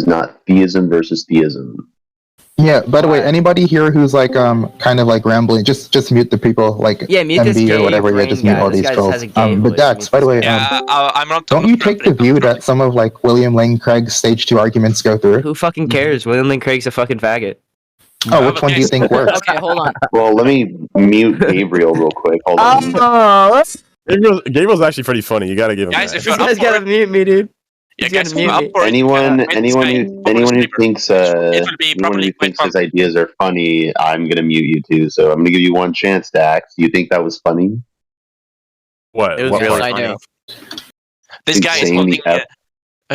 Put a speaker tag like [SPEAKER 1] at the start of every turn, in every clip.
[SPEAKER 1] not theism versus theism.
[SPEAKER 2] Yeah, by the way, anybody here who's like kind of like rambling, just mute the people like
[SPEAKER 3] mute this
[SPEAKER 2] MB
[SPEAKER 3] gay
[SPEAKER 2] or whatever. Yeah, just mute all these trolls. But Dax, by the way,
[SPEAKER 4] I'm not.
[SPEAKER 2] don't you take the view that some of like William Lane Craig's stage 2 arguments go through?
[SPEAKER 3] Who fucking cares? William Lane Craig's a fucking faggot.
[SPEAKER 2] Oh, which one do you think works?
[SPEAKER 3] Okay, hold on.
[SPEAKER 1] Well, let me mute Gabriel real quick. Hold on.
[SPEAKER 5] Gabriel's actually pretty funny. You gotta give him
[SPEAKER 4] Guys,
[SPEAKER 5] that.
[SPEAKER 4] if
[SPEAKER 3] You
[SPEAKER 4] you're
[SPEAKER 3] guys gotta mute me, dude.
[SPEAKER 4] Yeah,
[SPEAKER 3] He's
[SPEAKER 4] guys,
[SPEAKER 3] gonna mute me.
[SPEAKER 1] Anyone who thinks his ideas are funny, I'm gonna mute you too. So I'm gonna give you one chance, Dax. Do you think that was funny?
[SPEAKER 5] What?
[SPEAKER 3] It was
[SPEAKER 5] What
[SPEAKER 3] really
[SPEAKER 5] part?
[SPEAKER 3] funny.
[SPEAKER 4] This guy is
[SPEAKER 1] Saying the
[SPEAKER 4] holding.
[SPEAKER 1] F-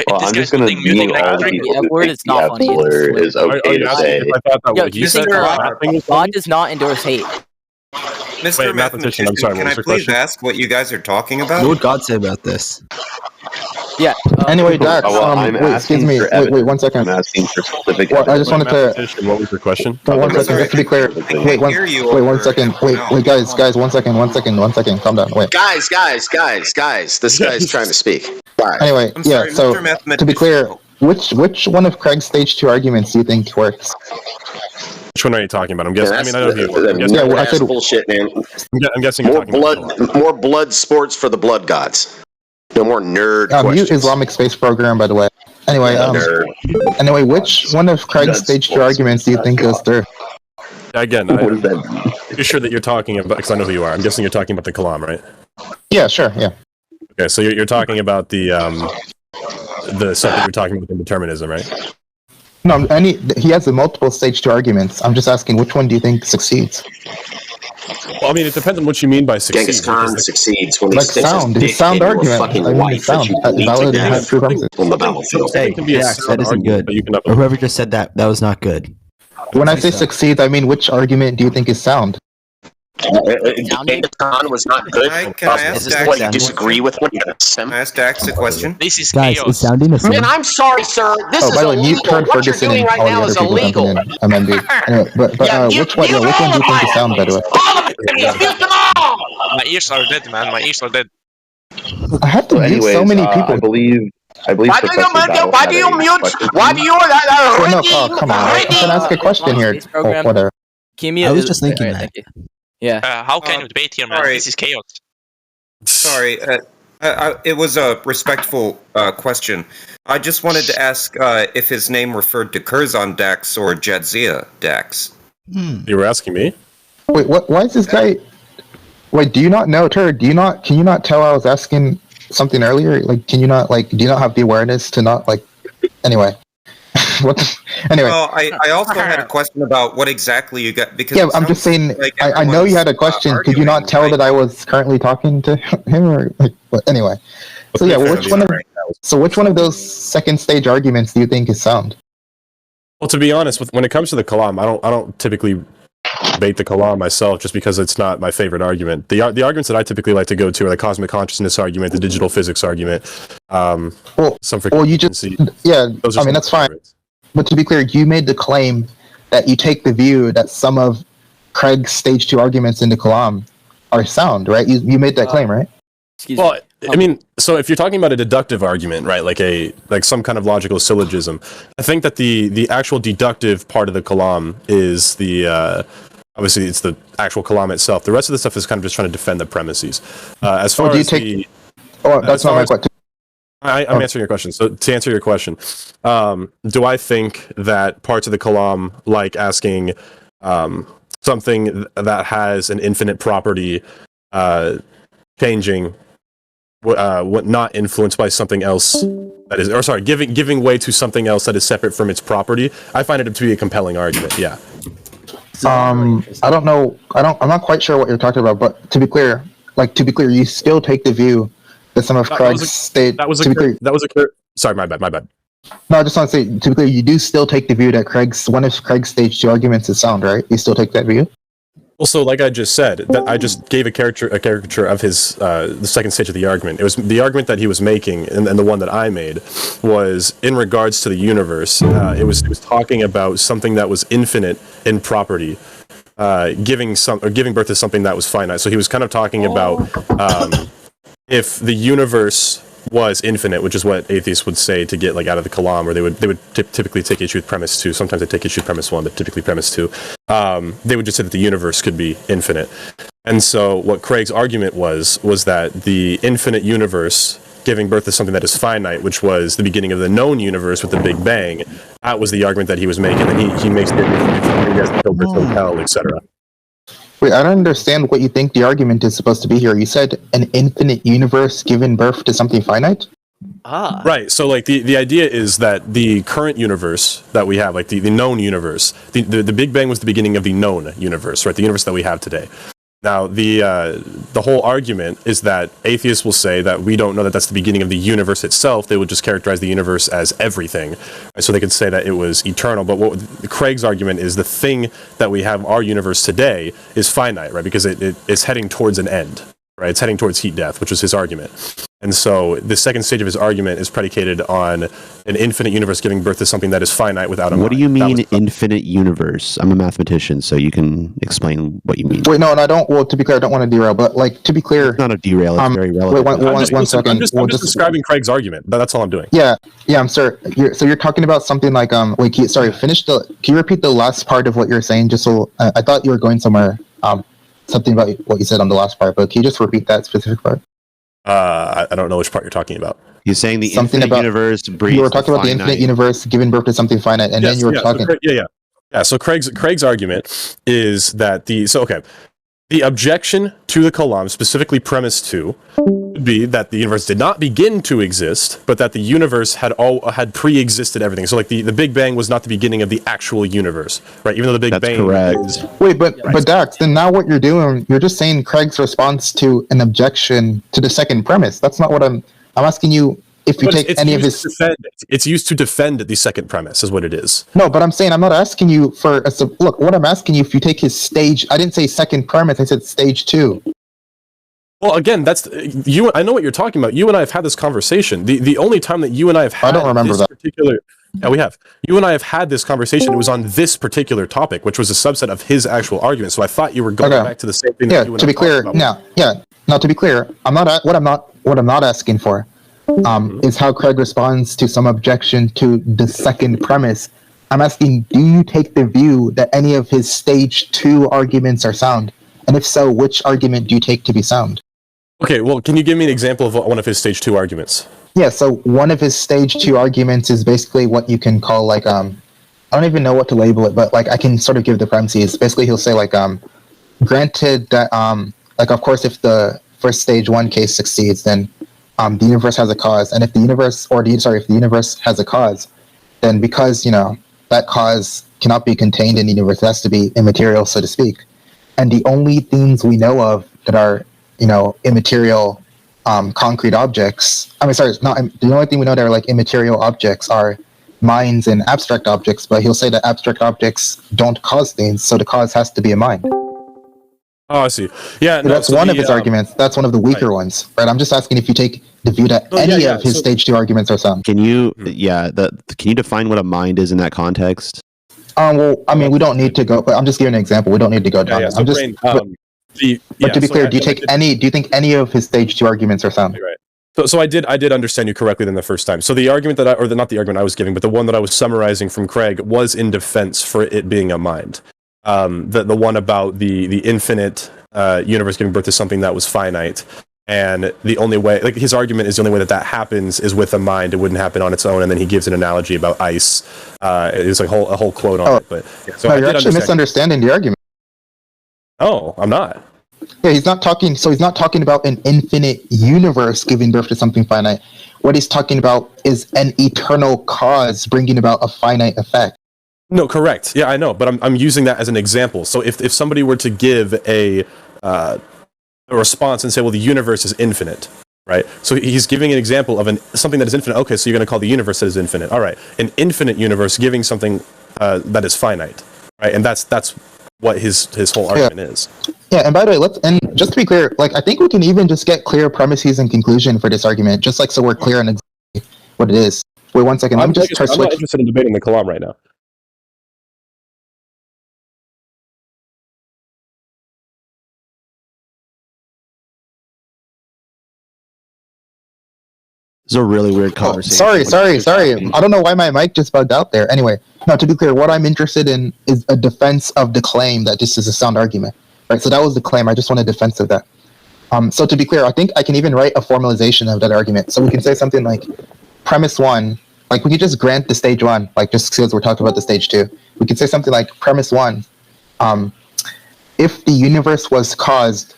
[SPEAKER 1] Well, I'm just gonna mute all the people
[SPEAKER 3] The
[SPEAKER 1] who
[SPEAKER 3] word
[SPEAKER 1] think
[SPEAKER 3] is not
[SPEAKER 1] the
[SPEAKER 3] funny.
[SPEAKER 1] F-slur is okay to say.
[SPEAKER 5] If I thought that
[SPEAKER 3] Yo,
[SPEAKER 5] what
[SPEAKER 3] you
[SPEAKER 5] he
[SPEAKER 3] think
[SPEAKER 5] said
[SPEAKER 3] God does not endorse hate?
[SPEAKER 6] Mr.
[SPEAKER 5] Wait,
[SPEAKER 6] Mathematician,
[SPEAKER 5] I'm sorry, what
[SPEAKER 6] can I
[SPEAKER 5] was your
[SPEAKER 6] please
[SPEAKER 5] question?
[SPEAKER 6] ask what you guys are talking about?
[SPEAKER 7] What would God say about this?
[SPEAKER 3] Yeah.
[SPEAKER 2] Anyway, Dax,
[SPEAKER 1] I'm
[SPEAKER 2] wait, excuse
[SPEAKER 1] asking
[SPEAKER 2] me.
[SPEAKER 1] for
[SPEAKER 2] Wait, 1 second.
[SPEAKER 1] I'm asking for specific.
[SPEAKER 2] Well, I just wanted to.
[SPEAKER 5] Mathematician, what was your question?
[SPEAKER 2] Wait, 1 second, just to be clear. Wait, one second. Wait, guys, 1 second. Calm down. Wait.
[SPEAKER 8] Guys, this guy's trying to speak. Right.
[SPEAKER 2] Anyway,
[SPEAKER 6] I'm
[SPEAKER 2] yeah.
[SPEAKER 6] sorry,
[SPEAKER 2] So
[SPEAKER 6] Mr.
[SPEAKER 2] to be clear, which one of Craig's stage 2 arguments do you think works?
[SPEAKER 5] Which one are you talking about? I'm guessing. I mean, I know who. I'm
[SPEAKER 2] Yeah,
[SPEAKER 5] guessing,
[SPEAKER 2] well, I said
[SPEAKER 8] bullshit, man.
[SPEAKER 5] I'm guessing
[SPEAKER 8] More
[SPEAKER 5] you're talking about.
[SPEAKER 8] more blood sports for the blood gods. No more nerd
[SPEAKER 2] mute
[SPEAKER 8] questions.
[SPEAKER 2] Islamic space program, by the way. Anyway, anyway, which one of Craig's stage 2 arguments do you think goes through?
[SPEAKER 5] Again, you're sure that you're talking about, because I know who you are. I'm guessing you're talking about the Kalam, right?
[SPEAKER 2] Yeah, sure, yeah.
[SPEAKER 5] Okay, so you're talking about the stuff that you're talking about in determinism, right?
[SPEAKER 2] No, he has the multiple stage 2 arguments. I'm just asking, which one do you think succeeds?
[SPEAKER 5] Well, I mean, it depends on what you mean by succeed.
[SPEAKER 8] Genghis Khan succeeds when he
[SPEAKER 2] Like
[SPEAKER 8] sticks
[SPEAKER 2] sound,
[SPEAKER 8] his
[SPEAKER 2] it's
[SPEAKER 8] dick
[SPEAKER 2] sound
[SPEAKER 8] into a
[SPEAKER 2] argument.
[SPEAKER 8] fucking
[SPEAKER 2] I mean,
[SPEAKER 8] wife
[SPEAKER 2] it's sound.
[SPEAKER 8] that you lead
[SPEAKER 2] Valid
[SPEAKER 8] to
[SPEAKER 2] and has true
[SPEAKER 8] death
[SPEAKER 2] premises.
[SPEAKER 8] on the battlefield.
[SPEAKER 7] Hey,
[SPEAKER 5] can be a
[SPEAKER 7] Dax,
[SPEAKER 5] sound
[SPEAKER 7] that isn't
[SPEAKER 5] argument,
[SPEAKER 7] good.
[SPEAKER 5] but you can
[SPEAKER 7] Or whoever just said that, that was not good.
[SPEAKER 2] When I say succeeds, I mean which argument do you think is sound?
[SPEAKER 8] Genghis Khan was not good.
[SPEAKER 6] Can I ask
[SPEAKER 8] Is this
[SPEAKER 6] Dax
[SPEAKER 8] what you
[SPEAKER 6] a
[SPEAKER 8] disagree with?
[SPEAKER 6] Can I ask Dax a question?
[SPEAKER 4] This is
[SPEAKER 7] Guys,
[SPEAKER 4] chaos.
[SPEAKER 7] is sounding the same?
[SPEAKER 8] Man, I'm sorry, sir. This
[SPEAKER 2] Oh,
[SPEAKER 8] is
[SPEAKER 2] by the way, mute
[SPEAKER 8] illegal.
[SPEAKER 2] Turd
[SPEAKER 8] What you're
[SPEAKER 2] Ferguson
[SPEAKER 8] doing
[SPEAKER 2] and
[SPEAKER 8] right
[SPEAKER 2] all the
[SPEAKER 8] now
[SPEAKER 2] other
[SPEAKER 8] is
[SPEAKER 2] people
[SPEAKER 8] illegal.
[SPEAKER 2] jumping in. MND. Anyway, but
[SPEAKER 8] Yeah,
[SPEAKER 2] which one do you think is sound, by the way?
[SPEAKER 8] All of it, mute them all!
[SPEAKER 4] My ears are dead, man. My ears are dead.
[SPEAKER 2] I have to
[SPEAKER 1] So
[SPEAKER 2] mute
[SPEAKER 1] anyways,
[SPEAKER 2] so many
[SPEAKER 1] I
[SPEAKER 2] people.
[SPEAKER 1] believe
[SPEAKER 8] Why do you
[SPEAKER 1] Professor
[SPEAKER 8] mute?
[SPEAKER 1] Battle
[SPEAKER 8] Why
[SPEAKER 1] had
[SPEAKER 8] do you
[SPEAKER 1] a
[SPEAKER 8] mute?
[SPEAKER 1] question.
[SPEAKER 8] Why do you?
[SPEAKER 2] Oh, no, come on. I'm trying to ask a question here.
[SPEAKER 3] Space program.
[SPEAKER 2] Oh, whatever.
[SPEAKER 7] I was just thinking that.
[SPEAKER 3] Thank you. Yeah.
[SPEAKER 4] How can you debate here, man?
[SPEAKER 6] sorry.
[SPEAKER 4] This is chaos.
[SPEAKER 6] Sorry, it was a respectful question. I just wanted to ask if his name referred to Curzon Dax or Jadzia Dax.
[SPEAKER 5] You were asking me?
[SPEAKER 2] Wait, what? Why is this guy? Wait, do you not know, Turd? Can you not tell I was asking something earlier? Like, can you not do you not have the awareness to not anyway? Anyway.
[SPEAKER 6] Well, I also had a question about what exactly you got because
[SPEAKER 2] Yeah, I'm just saying.
[SPEAKER 6] like
[SPEAKER 2] I know you had a question. Could you not
[SPEAKER 6] arguing,
[SPEAKER 2] tell
[SPEAKER 6] right?
[SPEAKER 2] that I was currently talking to him? Or but anyway. So yeah, which one of those second stage arguments do you think is sound?
[SPEAKER 5] Well, to be honest, when it comes to the Kalam, I don't typically debate the Kalam myself, just because it's not my favorite argument. The arguments that I typically like to go to are the cosmic consciousness argument, the digital physics argument.
[SPEAKER 2] You just I mean that's fine.
[SPEAKER 5] Favorites.
[SPEAKER 2] But to be clear, you made the claim that you take the view that some of Craig's stage 2 arguments in the Kalam are sound, right? You made that claim, right?
[SPEAKER 3] Excuse
[SPEAKER 5] Well,
[SPEAKER 3] me.
[SPEAKER 5] I mean, so if you're talking about a deductive argument, right, like some kind of logical syllogism, I think that the actual deductive part of the Kalam is the obviously it's the actual Kalam itself. The rest of the stuff is kind of just trying to defend the premises. As far as
[SPEAKER 2] that's not my question.
[SPEAKER 5] I'm answering your question. So to answer your question, do I think that parts of the Kalam, like asking something that has an infinite property changing, not influenced by something else that is, or sorry, giving way to something else that is separate from its property, I find it to be a compelling argument. Yeah.
[SPEAKER 2] I don't know. I'm not quite sure what you're talking about. But to be clear, you still take the view that some of Craig's state.
[SPEAKER 5] Sorry, my bad.
[SPEAKER 2] No, I just want to say, to be clear, you do still take the view that one of Craig's stage 2 arguments is sound, right? You still take that view?
[SPEAKER 5] Well, so like I just said, that I just gave a caricature of his the second stage of the argument. It was the argument that he was making, and the one that I made was in regards to the universe. It was talking about something that was infinite in property, giving birth to something that was finite. So he was kind of talking about if the universe was infinite, which is what atheists would say to get like out of the Kalam, or they would typically take issue with premise 2. Sometimes they take issue with premise 1, but typically premise 2. They would just say that the universe could be infinite. And so what Craig's argument was that the infinite universe giving birth to something that is finite, which was the beginning of the known universe with the Big Bang, that was the argument that he was making. And he makes the Hilbert Hotel, etc.
[SPEAKER 2] Wait, I don't understand what you think the argument is supposed to be here. You said an infinite universe given birth to something finite?
[SPEAKER 5] Right. So like the idea is that the current universe that we have, like the known universe, the Big Bang was the beginning of the known universe, right? The universe that we have today. Now, the whole argument is that atheists will say that we don't know that that's the beginning of the universe itself. They would just characterize the universe as everything. So they could say that it was eternal. But what Craig's argument is the thing that we have, our universe today, is finite, right? Because it's heading towards an end, right? It's heading towards heat death, which was his argument. And so the second stage of his argument is predicated on an infinite universe giving birth to something that is finite without a mind.
[SPEAKER 9] What do you mean infinite universe? I'm a mathematician, so you can explain what you mean.
[SPEAKER 2] Wait, no, and I don't. Well, to be clear, I don't want to derail, but like to be clear,
[SPEAKER 9] it's not a derail. It's very relevant.
[SPEAKER 2] Wait, one second.
[SPEAKER 5] I'm just describing Craig's argument. That's all I'm doing.
[SPEAKER 2] Yeah. I'm sorry. So you're talking about something like Wait, can you repeat the last part of what you're saying? Just so I thought you were going somewhere. Something about what you said on the last part, but can you just repeat that specific part?
[SPEAKER 5] I don't know which part you're talking about.
[SPEAKER 9] He's saying the
[SPEAKER 2] something
[SPEAKER 9] infinite
[SPEAKER 2] about,
[SPEAKER 9] universe breeds
[SPEAKER 2] you were talking about the infinite universe giving birth to something finite, and then you were talking.
[SPEAKER 5] So Craig's argument is that the objection to the Kalam, specifically premise 2, would be that the universe did not begin to exist, but that the universe had pre-existed everything. So like the Big Bang was not the beginning of the actual universe, right? Even though the Big Bang is...
[SPEAKER 2] Wait, but Dax, then now what you're doing, you're just saying Craig's response to an objection to the second premise. That's not what I'm asking you. If you take any of his...
[SPEAKER 5] It's used to defend the second premise, is what it is.
[SPEAKER 2] No, but I'm saying, I'm not asking you for... Look, what I'm asking you, if you take his stage... I didn't say second premise, I said stage 2.
[SPEAKER 5] Well, again, that's... I know what you're talking about. You and I have had this conversation. The only time that you and I have had...
[SPEAKER 2] I don't remember that.
[SPEAKER 5] Yeah, we have. You and I have had this conversation. It was on this particular topic, which was a subset of his actual argument. So I thought you were going back to the same thing that you and
[SPEAKER 2] to be clear, to be clear, what I'm not asking for is how Craig responds to some objection to the second premise. I'm asking, do you take the view that any of his stage 2 arguments are sound? And if so, which argument do you take to be sound?
[SPEAKER 5] Okay, well, can you give me an example of one of his stage 2 arguments?
[SPEAKER 2] Yeah, so one of his stage 2 arguments is basically what you can call like, I don't even know what to label it, but like I can sort of give the premises. Basically, he'll say like, granted that, like of course, if the first stage 1 case succeeds, then the universe has a cause. And if the universe has a cause, then because, that cause cannot be contained in the universe, it has to be immaterial, so to speak. And the only things we know of that are, immaterial, concrete objects. The only thing we know that are like immaterial objects are minds and abstract objects, but he'll say that abstract objects don't cause things, so the cause has to be a mind.
[SPEAKER 5] Oh, I see. Yeah,
[SPEAKER 2] so that's one of his arguments. That's one of the weaker ones, right? I'm just asking if you take the view that any of his stage 2 arguments are sound.
[SPEAKER 9] Can you, can you define what a mind is in that context?
[SPEAKER 2] Well, I mean, we don't need to go, but I'm just giving an example. We don't need to go down.
[SPEAKER 5] To be clear,
[SPEAKER 2] do you think any of his stage 2 arguments are sound?
[SPEAKER 5] Right. So I did understand you correctly then the first time. So the argument not the argument I was giving, but the one that I was summarizing from Craig was in defense for it being a mind. The one about the infinite universe giving birth to something that was finite, and the only way, like his argument is the only way that happens is with a mind. It wouldn't happen on its own. And then he gives an analogy about ice. It's like a whole quote on it. But
[SPEAKER 2] so you're actually misunderstanding the argument.
[SPEAKER 5] Oh, I'm not.
[SPEAKER 2] Yeah, he's not talking about an infinite universe giving birth to something finite. What he's talking about is an eternal cause bringing about a finite effect.
[SPEAKER 5] No, correct. Yeah, I know, but I'm using that as an example. So if somebody were to give a response and say, well, the universe is infinite, right? So he's giving an example of something that is infinite. Okay, so you're going to call the universe that is infinite. All right, an infinite universe giving something that is finite, right? And that's what his whole argument is.
[SPEAKER 2] Yeah, and by the way, just to be clear, like I think we can even just get clear premises and conclusion for this argument, just like so we're clear on exactly what it is. Wait 1 second.
[SPEAKER 5] I'm not interested in debating the Kalam right now.
[SPEAKER 9] This is a really weird conversation.
[SPEAKER 2] Sorry. I don't know why my mic just bugged out there. Anyway, no, to be clear, what I'm interested in is a defense of the claim that this is a sound argument. Right, so that was the claim. I just want a defense of that. So to be clear, I think I can even write a formalization of that argument. So we can say something like, premise one, like we could just grant the stage one, like just because we're talking about the stage two. We could say something like, premise one, if the universe was caused,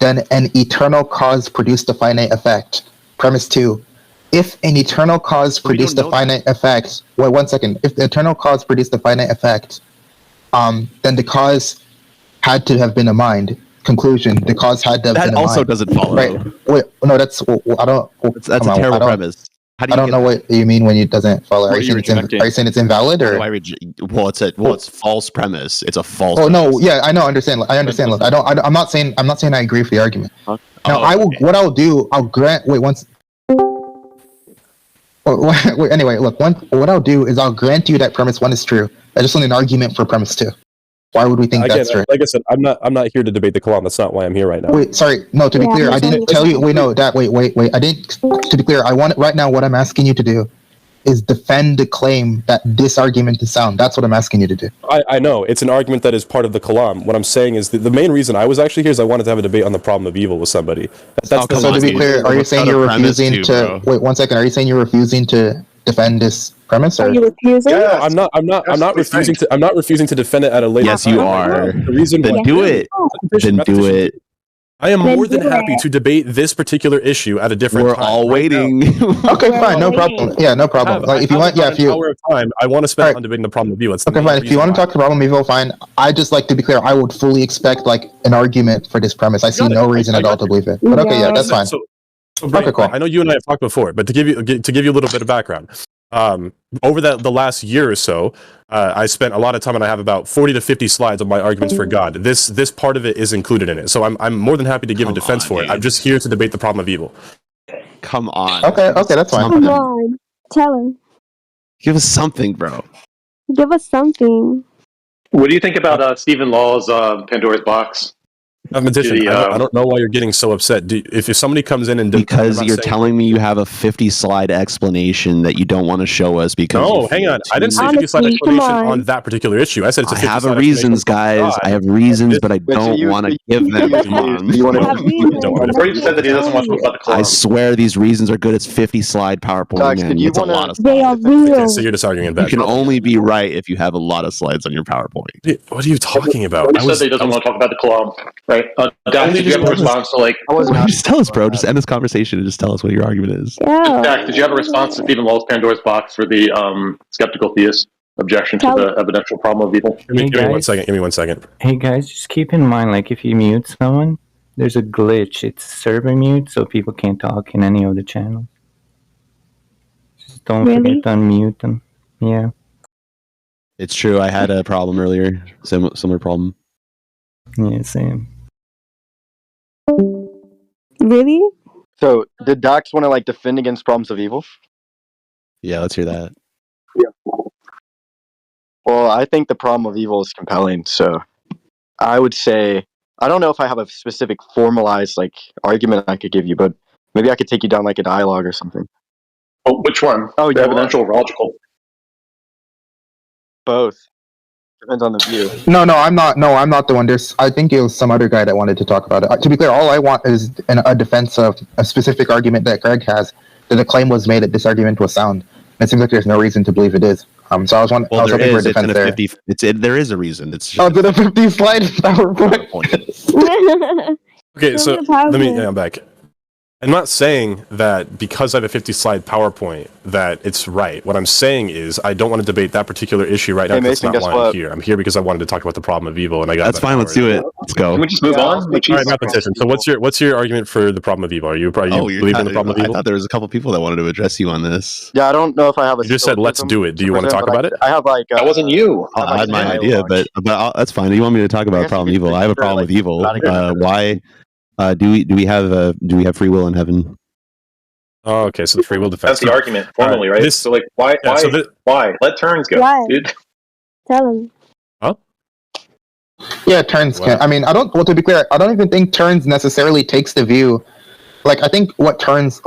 [SPEAKER 2] then an eternal cause produced a finite effect. Premise two, if an eternal cause produced a finite effect, wait 1 second, if the eternal cause produced a finite effect, then the cause had to have been a mind. Conclusion: the cause had to have been a mind.
[SPEAKER 9] That also doesn't follow.
[SPEAKER 2] Right? Wait, no, that's I don't.
[SPEAKER 9] That's a terrible premise.
[SPEAKER 2] I don't know what you mean when it doesn't follow. Are you saying it's invalid or?
[SPEAKER 9] Well, it's false premise. It's a false.
[SPEAKER 2] Oh no, yeah, I know. I understand. Look, I'm not saying I agree with the argument. Now, I will. What I'll do, I'll grant. Wait, once. Wait, anyway, look. What I'll do is I'll grant you that premise one is true. I just want an argument for premise two. Why would we think that's true?
[SPEAKER 5] Like I said, I'm not here to debate the Kalam. That's not why I'm here right now.
[SPEAKER 2] Wait, sorry. No, to be clear, I didn't tell you. Wait, no, that. Wait. I didn't. To be clear, I want right now. What I'm asking you to do is defend the claim that this argument is sound. That's what I'm asking you to do.
[SPEAKER 5] I know it's an argument that is part of the Kalam. What I'm saying is the main reason I was actually here is I wanted to have a debate on the problem of evil with somebody.
[SPEAKER 2] So to be clear, are you saying you're refusing to? Wait 1 second. Are you saying you're refusing to defend this premise? Or?
[SPEAKER 10] Are you refusing?
[SPEAKER 5] Yeah, I'm not refusing to. I'm not refusing to defend it at a later.
[SPEAKER 9] Yes, you are.
[SPEAKER 5] The reason
[SPEAKER 9] then
[SPEAKER 5] why
[SPEAKER 9] do it. Then do it.
[SPEAKER 5] I am more than happy to debate this particular issue at a different time.
[SPEAKER 9] We're all waiting.
[SPEAKER 2] Okay, fine, no problem. Yeah, no problem. Like, if you want, if you
[SPEAKER 5] hour of time, I want to spend on debating the problem of evil.
[SPEAKER 2] Okay, fine. If you want to talk to the problem of evil, fine. I just like to be clear. I would fully expect like an argument for this premise. I see no reason at all to believe it. But okay, yeah, that's fine.
[SPEAKER 5] So okay, cool. I know you and I have talked before, but to give you a little bit of background, over the last year or so, I spent a lot of time, and I have about 40 to 50 slides of my arguments for God. This part of it is included in it, so I'm more than happy to give a defense for it. I'm just here to debate the problem of evil.
[SPEAKER 9] Come on.
[SPEAKER 2] Okay, that's fine.
[SPEAKER 10] Come on, tell him.
[SPEAKER 9] Give us something, bro.
[SPEAKER 10] Give us something.
[SPEAKER 11] What do you think about Stephen Law's Pandora's Box?
[SPEAKER 5] Mathematician, I don't know why you're getting so upset. If somebody comes in and
[SPEAKER 9] because you're telling me you have a 50-slide explanation that you don't want to show us because
[SPEAKER 5] no, hang on, I didn't say 50-slide explanation on that particular issue. I said it's a 50-slide.
[SPEAKER 9] I have reasons, guys. I have reasons, but I don't want to give them. Come on.
[SPEAKER 11] You said that he doesn't want to talk about the club.
[SPEAKER 9] I swear these reasons are good. It's 50-slide PowerPoint. It's a lot of slides.
[SPEAKER 10] They are real.
[SPEAKER 5] So you're just arguing in bed.
[SPEAKER 9] You can only be right if you have a lot of slides on your PowerPoint.
[SPEAKER 5] What are you talking about?
[SPEAKER 11] He said that he doesn't want to talk about the club, right? Dak, did you have a response to like?
[SPEAKER 9] Just tell us, bro. Just end this conversation and just tell us what your argument is.
[SPEAKER 10] Yeah.
[SPEAKER 11] Dak, did you have a response to Stephen Law's Pandora's Box for the skeptical theist objection to the evidential problem of evil?
[SPEAKER 5] Give me 1 second. Give me 1 second.
[SPEAKER 12] Hey guys, just keep in mind, like if you mute someone, there's a glitch. It's server mute, so people can't talk in any of the channels. Just don't forget to unmute them. Yeah.
[SPEAKER 9] It's true. I had a problem earlier. Similar problem.
[SPEAKER 12] Yeah, same.
[SPEAKER 10] Really?
[SPEAKER 13] So, did Dax want to like defend against problems of evil?
[SPEAKER 9] Yeah, let's hear that.
[SPEAKER 13] Yeah. Well, I think the problem of evil is compelling. So, I would say I don't know if I have a specific formalized like argument I could give you, but maybe I could take you down like a dialogue or something.
[SPEAKER 11] Oh, which one?
[SPEAKER 13] Oh,
[SPEAKER 11] the evidential or logical?
[SPEAKER 13] Both. Depends on the view.
[SPEAKER 2] No, I'm not the one. I think it was some other guy that wanted to talk about it. To be clear, all I want is a defense of a specific argument that Greg has, that the claim was made that this argument was sound. And it seems like there's no reason to believe it is. So I was hoping for a defense there.
[SPEAKER 9] There is a reason. It's
[SPEAKER 2] just it's a 50-slide PowerPoint.
[SPEAKER 5] Okay, so I'm back. I'm not saying that because I have a 50-slide PowerPoint that it's right. What I'm saying is I don't want to debate that particular issue right now. That's not why I'm here. I'm here because I wanted to talk about the problem of evil, and I got.
[SPEAKER 9] That's fine. Let's do it. Let's go.
[SPEAKER 11] Can we just move on?
[SPEAKER 5] All right, mathematician. So what's your argument for the problem of evil? Are you believing in the problem of evil?
[SPEAKER 9] I thought there was a couple people that wanted to address you on this.
[SPEAKER 13] Yeah, I don't know if I have a.
[SPEAKER 5] You just said let's do it. Do you want to talk about it?
[SPEAKER 13] I have like.
[SPEAKER 11] That wasn't you.
[SPEAKER 9] I had my idea, but that's fine. Do you want me to talk about problem of evil? I have a problem with evil. Why? Do we have free will in heaven?
[SPEAKER 5] Oh, okay, so the free will defense.
[SPEAKER 11] That's the argument, formally, right? So, like, why? Let Turnz go, dude.
[SPEAKER 10] Tell him.
[SPEAKER 5] Huh?
[SPEAKER 2] Yeah, Turnz can. I mean, to be clear, I don't even think Turnz necessarily takes the view like I think what Turnz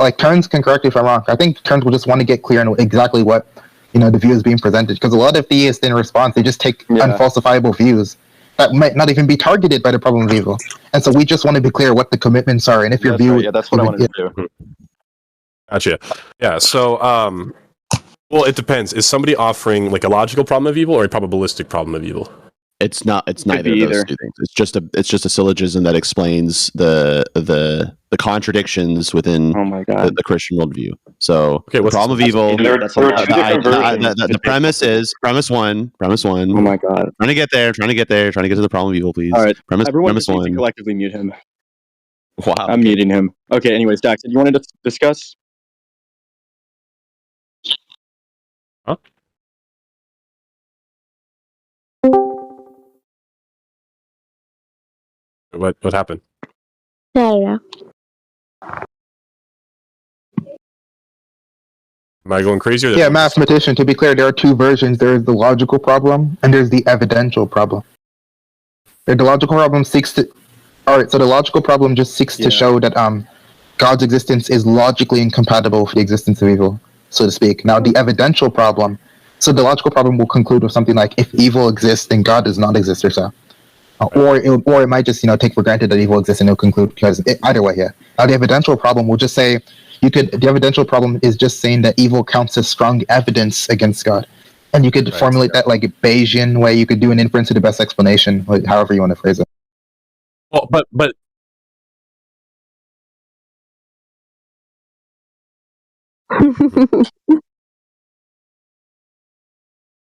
[SPEAKER 2] can correct me if I'm wrong. I think Turnz will just want to get clear on exactly what the view is being presented, because a lot of theists in response they just take unfalsifiable views that might not even be targeted by the problem of evil, and so we just want to be clear what the commitments are, and if your view,
[SPEAKER 13] that's what I wanted to do.
[SPEAKER 5] Gotcha. Yeah. So, well, it depends. Is somebody offering like a logical problem of evil or a probabilistic problem of evil?
[SPEAKER 9] It's not. It's neither of those two things. It's just a syllogism that explains the contradictions within the Christian worldview. So the problem of evil. The premise is premise one.
[SPEAKER 13] Oh my god!
[SPEAKER 9] Trying to get there. Trying to get to the problem of evil, please.
[SPEAKER 13] All right,
[SPEAKER 9] premise
[SPEAKER 13] just
[SPEAKER 9] one.
[SPEAKER 13] Needs to collectively mute him.
[SPEAKER 9] Wow.
[SPEAKER 13] I'm muting him. Okay. Anyways, Dax, you wanted to discuss?
[SPEAKER 5] Huh? What happened?
[SPEAKER 10] I don't know.
[SPEAKER 5] Am I going crazy?
[SPEAKER 2] Yeah, mathematician. To be clear, there are two versions. There is the logical problem, and there's the evidential problem. The logical problem seeks to. All right, so the logical problem just seeks to show that God's existence is logically incompatible with the existence of evil, so to speak. Now, the evidential problem. So the logical problem will conclude with something like, if evil exists, then God does not exist, or so. Or it might just take for granted that evil exists, and it'll conclude because either way, yeah. Now the evidential problem will just say the evidential problem is just saying that evil counts as strong evidence against God, and you could formulate that like a Bayesian way. You could do an inference to the best explanation, like, however you want to phrase it.
[SPEAKER 5] Well, but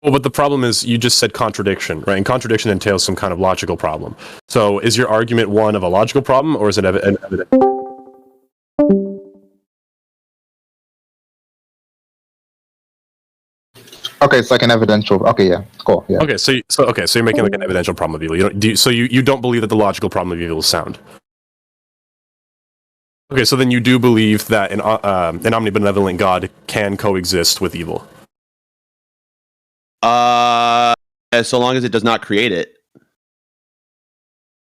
[SPEAKER 5] well, but the problem is you just said contradiction, right? And contradiction entails some kind of logical problem. So is your argument one of a logical problem, or is it an evidence?
[SPEAKER 2] Okay, it's like an evidential. Okay, yeah, cool. Yeah.
[SPEAKER 5] Okay, so you're making like an evidential problem of evil. You don't believe that the logical problem of evil is sound. Okay, so then you do believe that an omnibenevolent God can coexist with evil.
[SPEAKER 9] So long as it does not create it.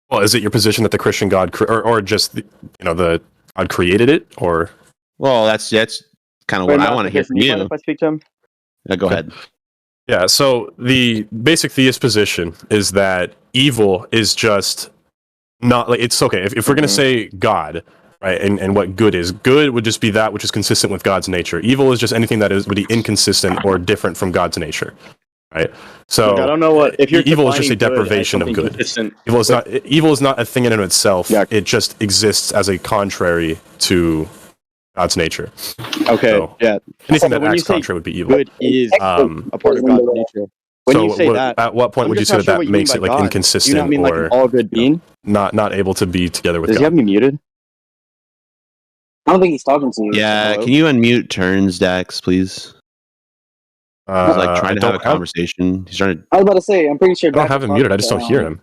[SPEAKER 5] Well, is it your position that the Christian God or just the God created it, or?
[SPEAKER 9] Well, that's kind of what I want to hear from you.
[SPEAKER 13] If I speak to him?
[SPEAKER 9] Go ahead.
[SPEAKER 5] Yeah, so the basic theist position is that evil is just not like it's okay. If we're going to say God, right, and what good would just be that which is consistent with God's nature. Evil is just anything that would be inconsistent or different from God's nature, right? So
[SPEAKER 13] look, I don't know what if you're
[SPEAKER 5] evil is just a deprivation of good. Evil is not a thing in and of itself. Yeah. It just exists as a contrary to God's nature.
[SPEAKER 13] Okay. So
[SPEAKER 5] anything that acts contrary would be evil.
[SPEAKER 13] Good is a part of God's nature. When you say that,
[SPEAKER 5] at what point would you say that makes it like inconsistent?
[SPEAKER 13] Do you not mean like an all good being?
[SPEAKER 5] Not able to be together with God.
[SPEAKER 13] Does he have me muted?
[SPEAKER 14] I don't think he's talking to you.
[SPEAKER 9] Yeah, hello? Can you unmute Turnz, Dax, please? He's like trying to have a conversation. He's trying to.
[SPEAKER 14] I was about to say, I'm pretty sure.
[SPEAKER 5] I don't have him muted. I just don't hear him.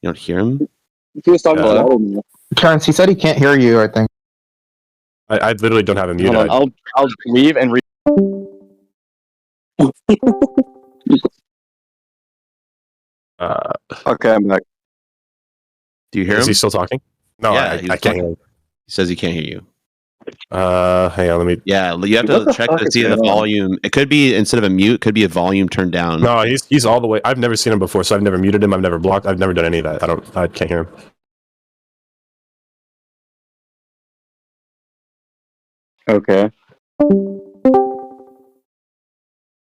[SPEAKER 9] You don't hear him?
[SPEAKER 14] If he was talking to me.
[SPEAKER 2] Turnz, he said he can't hear you. I think.
[SPEAKER 5] I literally don't have him muted.
[SPEAKER 13] I'll leave and okay, I'm back.
[SPEAKER 9] Do you hear him?
[SPEAKER 5] Is he still talking? No,
[SPEAKER 9] yeah,
[SPEAKER 5] I can't hear him.
[SPEAKER 9] He says he can't hear you.
[SPEAKER 5] Hang on, let me.
[SPEAKER 9] Yeah, you have to check to see the volume. It could be instead of a mute, could be a volume turned down.
[SPEAKER 5] No, he's all the way. I've never seen him before, so I've never muted him. I've never blocked. I've never done any of that. I can't hear him.
[SPEAKER 13] Okay.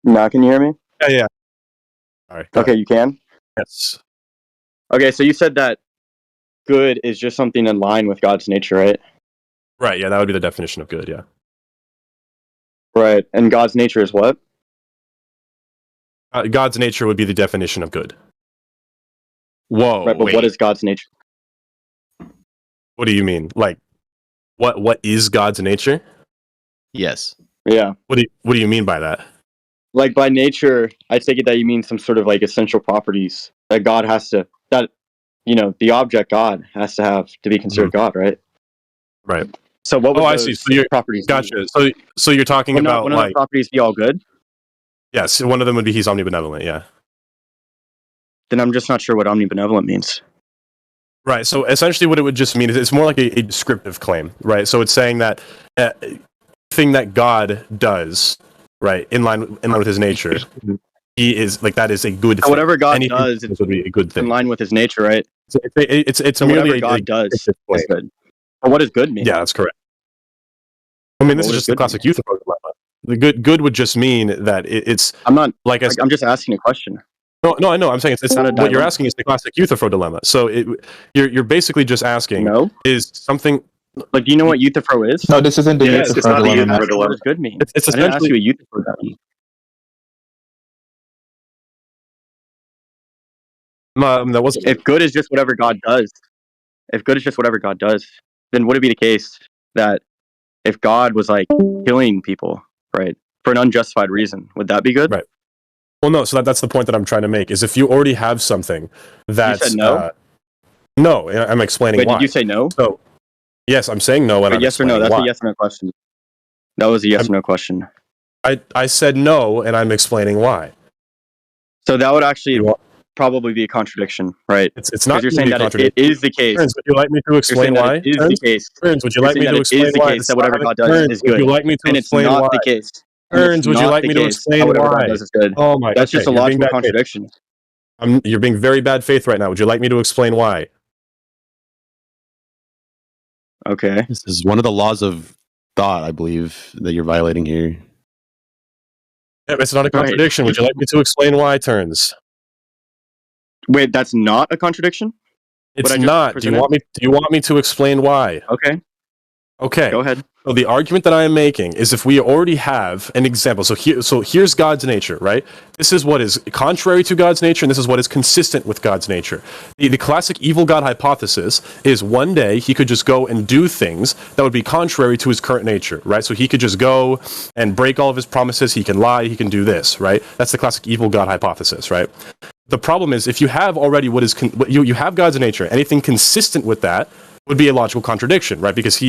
[SPEAKER 13] Now can you hear me?
[SPEAKER 5] Yeah. All right.
[SPEAKER 13] Okay, you can?
[SPEAKER 5] Yes.
[SPEAKER 13] Okay, so you said that good is just something in line with God's nature, right?
[SPEAKER 5] Right, yeah, that would be the definition of good, yeah.
[SPEAKER 13] Right, and God's nature is what?
[SPEAKER 5] God's nature would be the definition of good.
[SPEAKER 9] Whoa,
[SPEAKER 13] right, but what is God's nature?
[SPEAKER 5] What do you mean? Like, what is God's nature?
[SPEAKER 9] Yes.
[SPEAKER 13] Yeah.
[SPEAKER 5] What do you mean by that?
[SPEAKER 13] Like, by nature, I take it that you mean some sort of, like, essential properties that God has to, that, the object God has to have to be considered God, right?
[SPEAKER 5] Right.
[SPEAKER 13] So what would those
[SPEAKER 5] I see. So
[SPEAKER 13] properties
[SPEAKER 5] gotcha. So you're talking about,
[SPEAKER 13] wouldn't
[SPEAKER 5] like...
[SPEAKER 13] the properties be all good?
[SPEAKER 5] Yes, one of them would be he's omnibenevolent, yeah.
[SPEAKER 13] Then I'm just not sure what omnibenevolent means.
[SPEAKER 5] Right. So essentially, what it would just mean is it's more like a descriptive claim, right? So it's saying that thing that God does, right, in line with His nature, He is like that is a good.
[SPEAKER 13] So whatever God
[SPEAKER 5] Anything
[SPEAKER 13] does,
[SPEAKER 5] would be a good thing.
[SPEAKER 13] in line with His nature, right?
[SPEAKER 5] It's
[SPEAKER 13] So
[SPEAKER 5] merely
[SPEAKER 13] whatever God does is good. But what does good mean?
[SPEAKER 5] Yeah, that's correct. I mean, this is just the classic Euthyphro dilemma. The good would just mean that it's.
[SPEAKER 13] I'm not
[SPEAKER 5] like
[SPEAKER 13] I'm just asking a question.
[SPEAKER 5] No, I know. I'm saying it's
[SPEAKER 13] not a
[SPEAKER 5] what
[SPEAKER 13] dilemma.
[SPEAKER 5] you're asking is the classic Euthyphro dilemma. So you're basically just asking.
[SPEAKER 13] No.
[SPEAKER 5] Is something
[SPEAKER 13] like? Do you know what Euthyphro is?
[SPEAKER 2] No, this isn't the
[SPEAKER 11] Yes, it's not the
[SPEAKER 2] dilemma.
[SPEAKER 11] Euthyphro dilemma.
[SPEAKER 13] What does good mean?
[SPEAKER 5] It's
[SPEAKER 13] I didn't ask
[SPEAKER 5] essentially
[SPEAKER 13] you what Euthyphro means.
[SPEAKER 5] that wasn't.
[SPEAKER 13] If good is just whatever God does, then would it be the case that if God was like killing people, right, for an unjustified reason, would that be good?
[SPEAKER 5] Right. Well, no. So that's the point that I'm trying to make. Is if you already have something that's
[SPEAKER 13] You said no?
[SPEAKER 5] No, I'm explaining
[SPEAKER 13] Wait,
[SPEAKER 5] why.
[SPEAKER 13] did you say no?
[SPEAKER 5] So yes, I'm saying no, and I'm
[SPEAKER 13] yes or no?
[SPEAKER 5] explaining
[SPEAKER 13] That's
[SPEAKER 5] why.
[SPEAKER 13] a yes or no question. That was a yes or no question.
[SPEAKER 5] I said no, and I'm explaining why.
[SPEAKER 13] So that would actually probably be a contradiction, right?
[SPEAKER 5] It's not.
[SPEAKER 13] You're saying that it is the case.
[SPEAKER 5] Turns, would you like me to explain why?
[SPEAKER 13] It is the case.
[SPEAKER 5] Turns, would you like me to explain why?
[SPEAKER 13] It is the case that whatever God does is good.
[SPEAKER 5] Would you like me to
[SPEAKER 13] and it's
[SPEAKER 5] explain
[SPEAKER 13] not
[SPEAKER 5] why?
[SPEAKER 13] the case.
[SPEAKER 5] Turns, would you like me to explain
[SPEAKER 13] whatever
[SPEAKER 5] why?
[SPEAKER 13] God does is good.
[SPEAKER 5] Oh my!
[SPEAKER 13] That's just a
[SPEAKER 5] you're being
[SPEAKER 13] logical
[SPEAKER 5] bad faith.
[SPEAKER 13] contradiction.
[SPEAKER 5] You're being very bad faith right now. Would you like me to explain why?
[SPEAKER 13] Okay.
[SPEAKER 9] This is one of the laws of thought, I believe, that you're violating here.
[SPEAKER 5] Yeah, it's not a contradiction. Would you like me to explain why, Turns?
[SPEAKER 13] Wait, that's not a contradiction?
[SPEAKER 5] It's not. Do you want me to explain why?
[SPEAKER 13] Okay.
[SPEAKER 5] Okay.
[SPEAKER 13] Go ahead.
[SPEAKER 5] So the argument that I am making is if we already have an example. So here's God's nature, right? This is what is contrary to God's nature, and this is what is consistent with God's nature. The classic evil God hypothesis is one day he could just go and do things that would be contrary to his current nature, right? So he could just go and break all of his promises. He can lie. He can do this, right? That's the classic evil God hypothesis, right? The problem is if you have already you have God's nature, anything consistent with that would be a logical contradiction, right? Because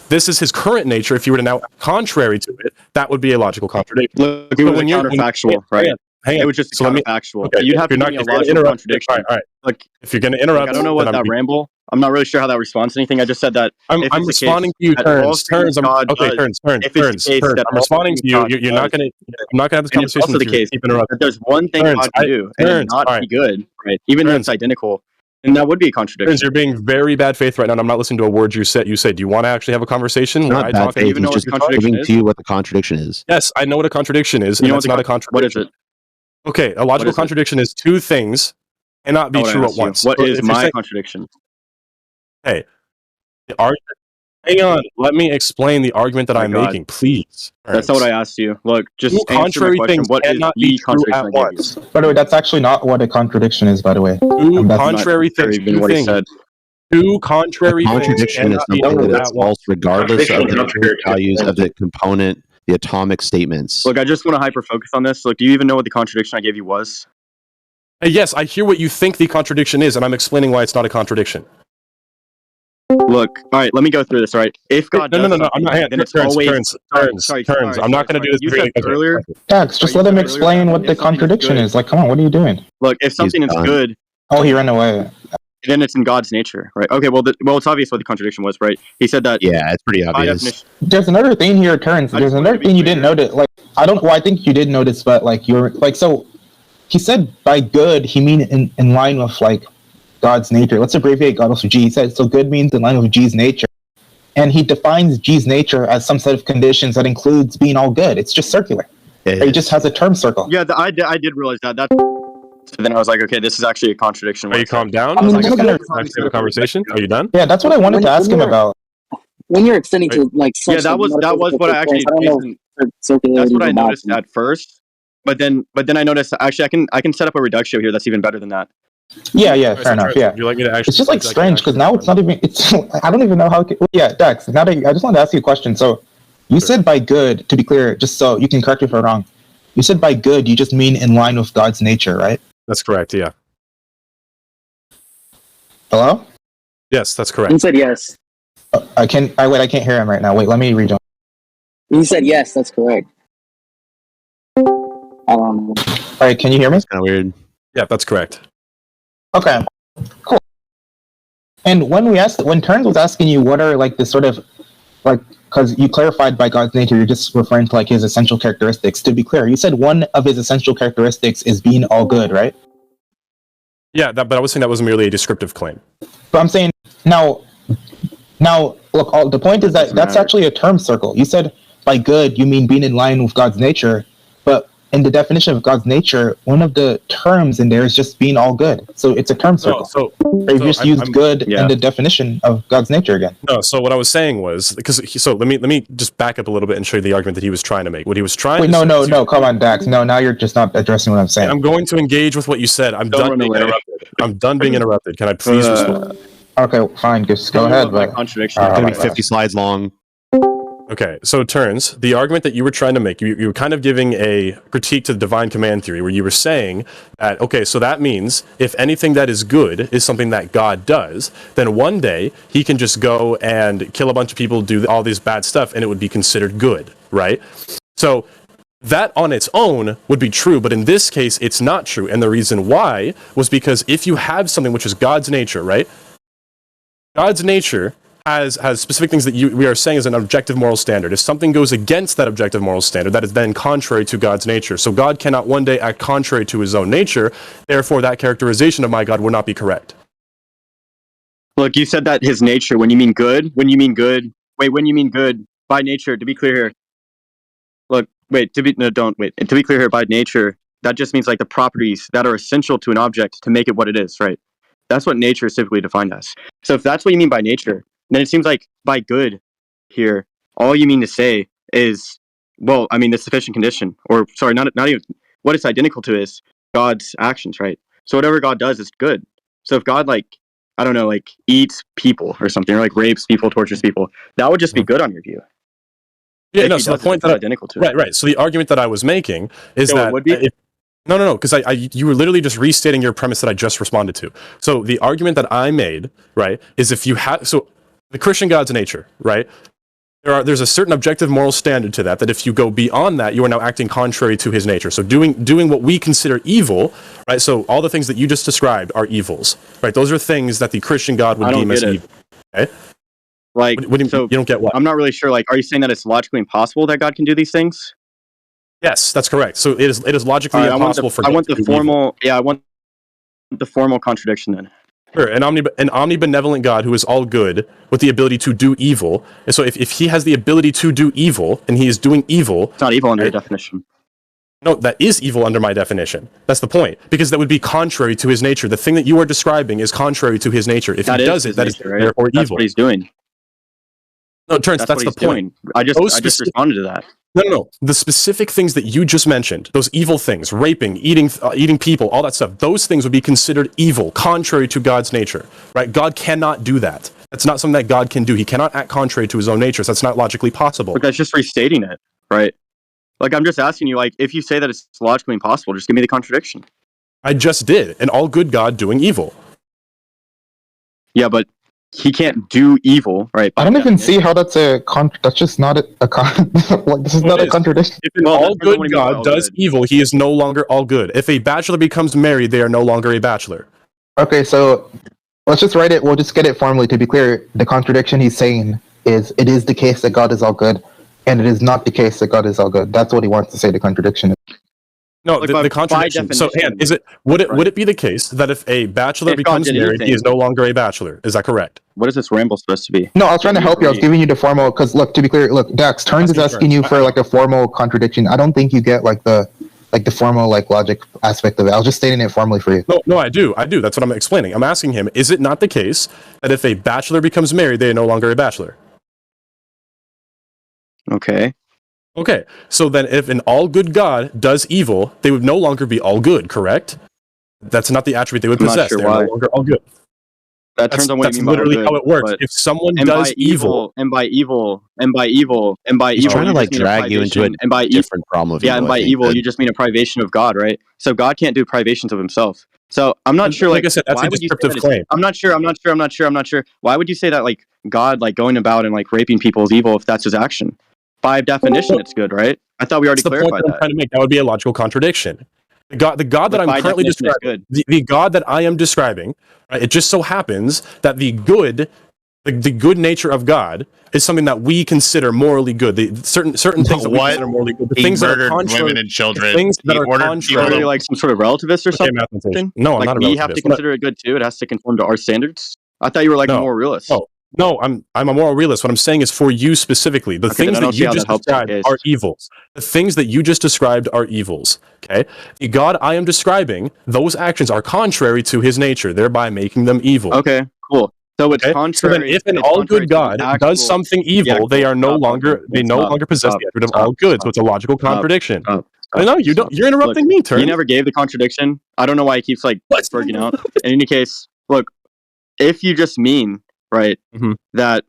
[SPEAKER 5] this is his current nature. If you were to now contrary to it, that would be a logical contradiction.
[SPEAKER 13] Look, it was counterfactual, right?
[SPEAKER 5] Hang on.
[SPEAKER 13] It was just counterfactual.
[SPEAKER 5] Okay,
[SPEAKER 13] You'd have to give me a logical contradiction.
[SPEAKER 5] All right.
[SPEAKER 13] Look,
[SPEAKER 5] if you're going to interrupt,
[SPEAKER 13] I don't know what that ramble. I'm not really sure how that responds to anything. I just said that.
[SPEAKER 5] I'm responding to you, Turns. Turns. Okay, Turns. I'm responding to you. You're not going to. I'm not going to have this conversation.
[SPEAKER 13] Also the case that there's one thing God can do and not be good, right? Even though it's identical. And that would be a contradiction.
[SPEAKER 5] You're being very bad faith right now, and I'm not listening to a word you said. Do you want to actually have a conversation?
[SPEAKER 9] It's not bad faith. Even know what the contradiction is? To you what the contradiction is.
[SPEAKER 5] Yes, I know what a contradiction is, and it's not a contradiction.
[SPEAKER 13] What is it?
[SPEAKER 5] Okay, a logical contradiction is two things cannot be true at once.
[SPEAKER 13] What is my contradiction?
[SPEAKER 5] Hey, the argument. Hang on, let me explain the argument that I'm making, please.
[SPEAKER 13] That's not what I asked you. Look, just answer my question. What is the contradiction I gave you?
[SPEAKER 2] By the way, that's actually not what a contradiction is, by the way.
[SPEAKER 5] Two contrary things. Two contrary things.
[SPEAKER 9] Contradiction is something that's false regardless of the truth values of the component, the atomic statements.
[SPEAKER 13] Look, I just want to hyper-focus on this. Look, do you even know what the contradiction I gave you was?
[SPEAKER 5] Yes, I hear what you think the contradiction is, and I'm explaining why it's not a contradiction.
[SPEAKER 13] Look, all right, let me go through this, all right? If God does
[SPEAKER 5] no, I'm not.
[SPEAKER 13] then it's
[SPEAKER 5] Turns. I'm not going to do this.
[SPEAKER 13] You said earlier.
[SPEAKER 2] Dax, just let him explain what the contradiction is. Like, come on, what are you doing?
[SPEAKER 13] Look, if something is good.
[SPEAKER 2] Oh, he ran away.
[SPEAKER 13] Then it's in God's nature, right? Okay, well, it's obvious what the contradiction was, right? He said that.
[SPEAKER 9] Yeah, it's pretty obvious.
[SPEAKER 2] There's another thing here, Turns. There's another thing you didn't notice. Like, I think you did notice, but like you're like so. He said by good, he mean in line with like God's nature. Let's abbreviate God also G. He said so good means in line with G's nature. And he defines G's nature as some set of conditions that includes being all good. It's just circular. It just has a term circle.
[SPEAKER 13] Yeah, I did realize that. So then I was like, okay, this is actually a contradiction.
[SPEAKER 5] Are you calmed down?
[SPEAKER 2] I mean,
[SPEAKER 5] Like, have a conversation? Are you done?
[SPEAKER 2] Yeah, that's what I wanted to ask him about.
[SPEAKER 14] When you're extending to like,
[SPEAKER 13] yeah, that was what I actually. That's what I noticed at first. But then I noticed actually I can set up a reductio here that's even better than that.
[SPEAKER 2] Yeah, fair enough. Yeah,
[SPEAKER 5] you like me to actually?
[SPEAKER 2] It's just like strange because now it's not even. It's I don't even know how. Yeah, Dex. Now I just wanted to ask you a question. So, you said by good. To be clear, just so you can correct me if I'm wrong. You said by good, you just mean in line with God's nature, right?
[SPEAKER 5] That's correct. Yeah.
[SPEAKER 2] Hello.
[SPEAKER 5] Yes, that's correct.
[SPEAKER 14] You said yes.
[SPEAKER 2] I can't hear him right now. Wait, let me rejoin.
[SPEAKER 14] You said yes. That's correct.
[SPEAKER 2] All right, can you hear me?
[SPEAKER 9] It's kind of weird.
[SPEAKER 5] Yeah, that's correct.
[SPEAKER 2] Okay, cool. And when Turnz was asking you what are like the sort of like, because you clarified by God's nature, you're just referring to like his essential characteristics. To be clear, you said one of his essential characteristics is being all good, right?
[SPEAKER 5] Yeah, but I was saying that was merely a descriptive claim.
[SPEAKER 2] But I'm saying now, look, the point is that that's actually a term circle. You said by good, you mean being in line with God's nature, but in the definition of God's nature, one of the terms in there is just being all good. So it's a term circle. So you just used good in the definition of God's nature again.
[SPEAKER 5] No, so what I was saying was let me just back up a little bit and show you the argument that he was trying to make. What he was trying.
[SPEAKER 2] Wait, no, come on, Dax. No, now you're just not addressing what I'm saying.
[SPEAKER 5] I'm going to engage with what you said. I'm done being interrupted. I'm done being interrupted. Can I please respond?
[SPEAKER 2] Okay, fine. Just go ahead. But
[SPEAKER 9] contradiction. It's going to be 50 slides long.
[SPEAKER 5] Okay, so Turnz, the argument that you were trying to make, you were kind of giving a critique to the divine command theory, where you were saying that, okay, so that means if anything that is good is something that God does, then one day he can just go and kill a bunch of people, do all this bad stuff, and it would be considered good, right? So that on its own would be true, but in this case, it's not true. And the reason why was because if you have something which is God's nature, right? God's nature has specific things that we are saying is an objective moral standard. If something goes against that objective moral standard, that is then contrary to God's nature. So God cannot one day act contrary to his own nature. Therefore, that characterization of my God would not be correct.
[SPEAKER 13] Look, you said that his nature, when you mean good by nature, to be clear here. Look, to be clear here, by nature, that just means like the properties that are essential to an object to make it what it is, right? That's what nature is typically defined as. So if that's what you mean by nature, then it seems like by good here, all you mean to say is, well, I mean, the sufficient condition, or sorry, not even what it's identical to is God's actions, right? So whatever God does is good. So if God, like, I don't know, like eats people or something, or like rapes people, tortures people, that would just be good on your view.
[SPEAKER 5] Yeah, no, so the point that identical to it. Right. So the argument that I was making is that No, because you were literally just restating your premise that I just responded to. So the argument that I made, right, is if you have the Christian God's nature, right? There's a certain objective moral standard to that if you go beyond that, you are now acting contrary to his nature. So doing what we consider evil, right? So all the things that you just described are evils, right? Those are things that the Christian God would deem as evil. Okay?
[SPEAKER 13] Like,
[SPEAKER 5] you don't get what?
[SPEAKER 13] I'm not really sure. Like, are you saying that it's logically impossible that God can do these things?
[SPEAKER 5] Yes, that's correct. So it is logically impossible for God to do evil.
[SPEAKER 13] I want the formal contradiction then.
[SPEAKER 5] Sure, an omnibenevolent God who is all good with the ability to do evil. And so if he has the ability to do evil and he is doing evil...
[SPEAKER 13] It's not evil under your definition.
[SPEAKER 5] No, that is evil under my definition. That's the point. Because that would be contrary to his nature. The thing that you are describing is contrary to his nature. If he does it, that is therefore evil.
[SPEAKER 13] That's what he's doing.
[SPEAKER 5] No, Turnz, that's the point.
[SPEAKER 13] I just responded to that.
[SPEAKER 5] No. The specific things that you just mentioned, those evil things, raping, eating people, all that stuff, those things would be considered evil, contrary to God's nature, right? God cannot do that. That's not something that God can do. He cannot act contrary to his own nature. So that's not logically possible.
[SPEAKER 13] But that's just restating it, right? Like, I'm just asking you, like, if you say that it's logically impossible, just give me the contradiction.
[SPEAKER 5] I just did. An all good God doing evil.
[SPEAKER 13] Yeah, but he can't do evil, right?
[SPEAKER 2] I don't even see how that's that's just not like, this is not a contradiction.
[SPEAKER 5] If an all good God does evil, he is no longer all good. If a bachelor becomes married, they are no longer a bachelor.
[SPEAKER 2] Okay, so let's just write it. We'll just get it formally. To be clear, the contradiction he's saying is it is the case that God is all good, and it is not the case that God is all good. That's what he wants to say. The contradiction is.
[SPEAKER 5] No, like the contradiction. So, would it be the case that if a bachelor becomes married, he is no longer a bachelor? Is that correct?
[SPEAKER 13] What is this ramble supposed to be?
[SPEAKER 2] No, I was trying to help you. I was giving you the formal, because look, to be clear, look, Dax, Turnz is asking you for like a formal contradiction. I don't think you get like the formal like logic aspect of it. I was just stating it formally for you.
[SPEAKER 5] No, I do. That's what I'm explaining. I'm asking him, is it not the case that if a bachelor becomes married, they are no longer a bachelor? Okay, so then if an all-good God does evil, they would no longer be all good, correct? That's not the attribute they would possess. They're no longer all good.
[SPEAKER 13] That turns on what you mean by
[SPEAKER 5] literally how it works. If someone does evil...
[SPEAKER 13] And by evil... He's
[SPEAKER 9] trying to like drag you into a different problem of evil.
[SPEAKER 13] Yeah, and by evil, you just mean a privation of God, right? So God can't do privations of himself. So I'm not sure,
[SPEAKER 5] like I said, that's a descriptive claim.
[SPEAKER 13] I'm not sure. Why would you say that, like, God, like, going about and, like, raping people is evil if that's his action? By definition, it's good, right? I thought we already clarified that.
[SPEAKER 5] That would be a logical contradiction. The God that I'm currently describing, the God that I am describing, right, it just so happens that the good nature of God is something that we consider morally good. Certain things that we consider morally good. The things that are contrary,
[SPEAKER 15] women and children.
[SPEAKER 5] Things that are contrary.
[SPEAKER 13] Are you like some sort of relativist or something?
[SPEAKER 5] No, I'm
[SPEAKER 13] like
[SPEAKER 5] not a relativist.
[SPEAKER 13] We have to consider it good too. It has to conform to our standards. I thought you were like a moral realist.
[SPEAKER 5] No, I'm a moral realist. What I'm saying is for you specifically. The things that you just described are evils. The things that you just described are evils. Okay? The God I am describing, those actions are contrary to his nature, thereby making them evil.
[SPEAKER 13] Okay, cool. So it's contrary.
[SPEAKER 5] So then if an all good God does something evil, they no longer possess the attribute of all good. So it's a logical contradiction. I know you don't. You're interrupting me, Turnz.
[SPEAKER 13] You never gave the contradiction. I don't know why he keeps like spurging out. In any case, look, if you just mean that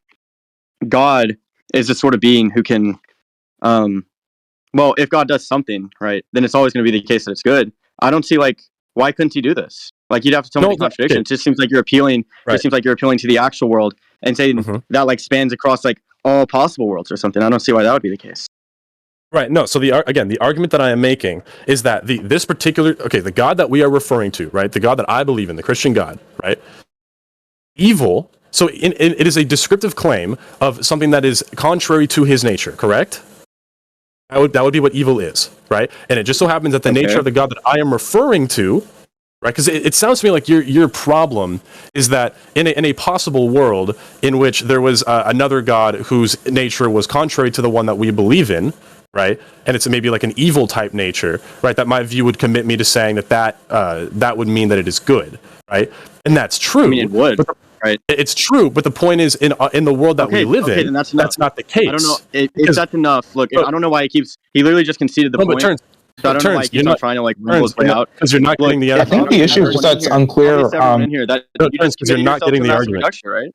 [SPEAKER 13] God is the sort of being who can, well, if God does something, right, then it's always going to be the case that it's good. I don't see why couldn't he do this? Like you'd have to tell me the contradiction. It just seems like you're appealing. It seems like you're appealing to the actual world and saying that spans across all possible worlds or something. I don't see why that would be the case.
[SPEAKER 5] Right. No. So the argument that I am making is that the God that we are referring to, right, the God that I believe in, the Christian God, right, evil. So it is a descriptive claim of something that is contrary to his nature. Correct. That would be what evil is, right? And it just so happens that the nature of the God that I am referring to, right? Because it sounds to me like your problem is that in a possible world in which there was another God whose nature was contrary to the one that we believe in, right? And it's maybe like an evil type nature, right? That my view would commit me to saying that would mean that it is good, right? And that's true.
[SPEAKER 13] I mean, it would. Right.
[SPEAKER 5] It's true, but the point is, in the world that we live in,
[SPEAKER 13] then that's
[SPEAKER 5] not the case.
[SPEAKER 13] I don't know if that's enough. Look, I don't know why he literally just conceded the point.
[SPEAKER 5] Turnz,
[SPEAKER 13] I don't know why he keeps on trying to rumble his way out.
[SPEAKER 5] Because you're not getting the
[SPEAKER 2] I think the issue is just that it's unclear.
[SPEAKER 5] Because you're not getting the argument.
[SPEAKER 13] Right?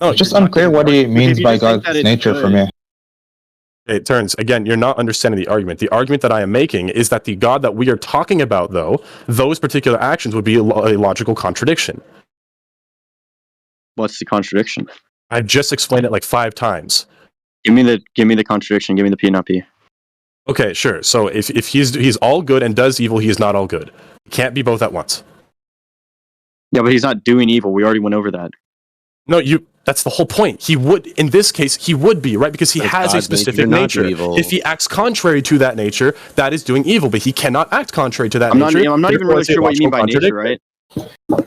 [SPEAKER 2] No, it's just unclear what he means by God's nature for me.
[SPEAKER 5] It turns, again, you're not understanding the argument. The argument that I am making is that the God that we are talking about, though, those particular actions would be a logical contradiction.
[SPEAKER 13] What's the contradiction?
[SPEAKER 5] I've just explained it 5 times.
[SPEAKER 13] Give me the contradiction. Give me the P not P.
[SPEAKER 5] Okay, sure. So if he's all good and does evil, he is not all good. He can't be both at once.
[SPEAKER 13] Yeah, but he's not doing evil. We already went over that.
[SPEAKER 5] No, that's the whole point. He would, in this case, he would be, right? Because he has a specific nature. If he acts contrary to that nature, that is doing evil, but he cannot act contrary to that nature.
[SPEAKER 13] I'm not even really sure what you mean by nature, right?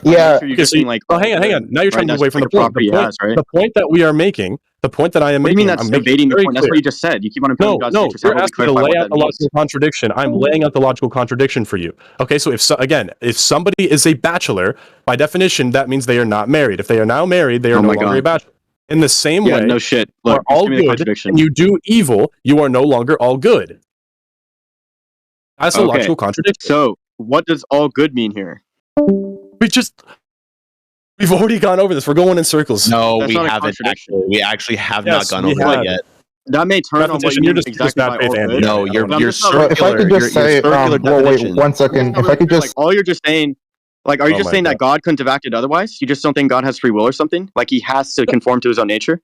[SPEAKER 2] Yeah.
[SPEAKER 5] Hang on. Now you're trying to move away from the point. The point that we are making, the point that I am making.
[SPEAKER 13] What do you mean that's evading the point? That's what you just said. You keep on appealing God's nature.
[SPEAKER 5] You're asking to lay out the logical contradiction. I'm laying out the logical contradiction for you. Okay, so if somebody is a bachelor, by definition, that means they are not married. If they are now married, they are no longer a bachelor. In the same way,
[SPEAKER 13] no shit.
[SPEAKER 5] Look, you are all good, and you do evil, you are no longer all good. That's a logical contradiction.
[SPEAKER 13] So, what does all good mean here?
[SPEAKER 5] We've already gone over this. We're going in circles.
[SPEAKER 9] No, we haven't. We actually have not gone over that yet.
[SPEAKER 13] That may turn on what you mean exactly by all good.
[SPEAKER 9] No, you're circular.
[SPEAKER 2] If I could just say, wait 1 second. If I could just,
[SPEAKER 13] all you're just saying, are you just saying that God couldn't have acted otherwise? You just don't think God has free will or something? Like he has to conform to his own nature?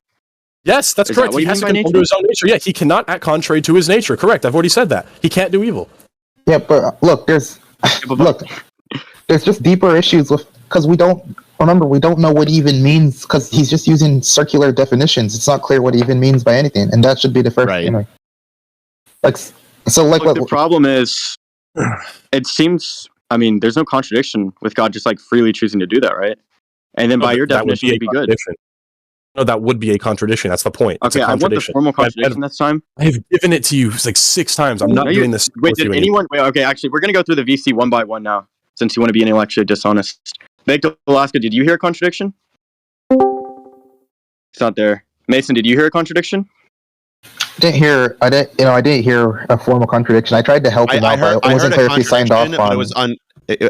[SPEAKER 5] Yes, that's correct. He has to conform to his own nature. Yeah, he cannot act contrary to his nature. Correct. I've already said that. He can't do evil.
[SPEAKER 2] Yeah, but look, there's just deeper issues because we don't know what he even means because he's just using circular definitions. It's not clear what he even means by anything, and that should be the first.
[SPEAKER 9] Right.
[SPEAKER 13] The problem is, it seems. I mean, there's no contradiction with God just freely choosing to do that, right? And then by your definition, it'd be good.
[SPEAKER 5] No, that would be a contradiction. That's the point.
[SPEAKER 13] Okay, I want the formal contradiction this time.
[SPEAKER 5] I've given it to you 6 times. I'm not doing this.
[SPEAKER 13] Wait, did anyone? Wait, okay, actually, we're gonna go through the VC one by one now, since you want to be intellectually dishonest. Victor Alaska, did you hear a contradiction? It's not there. Mason, did you hear a contradiction?
[SPEAKER 2] I didn't hear a formal contradiction. I tried to help him out, but it wasn't clear if he signed off on.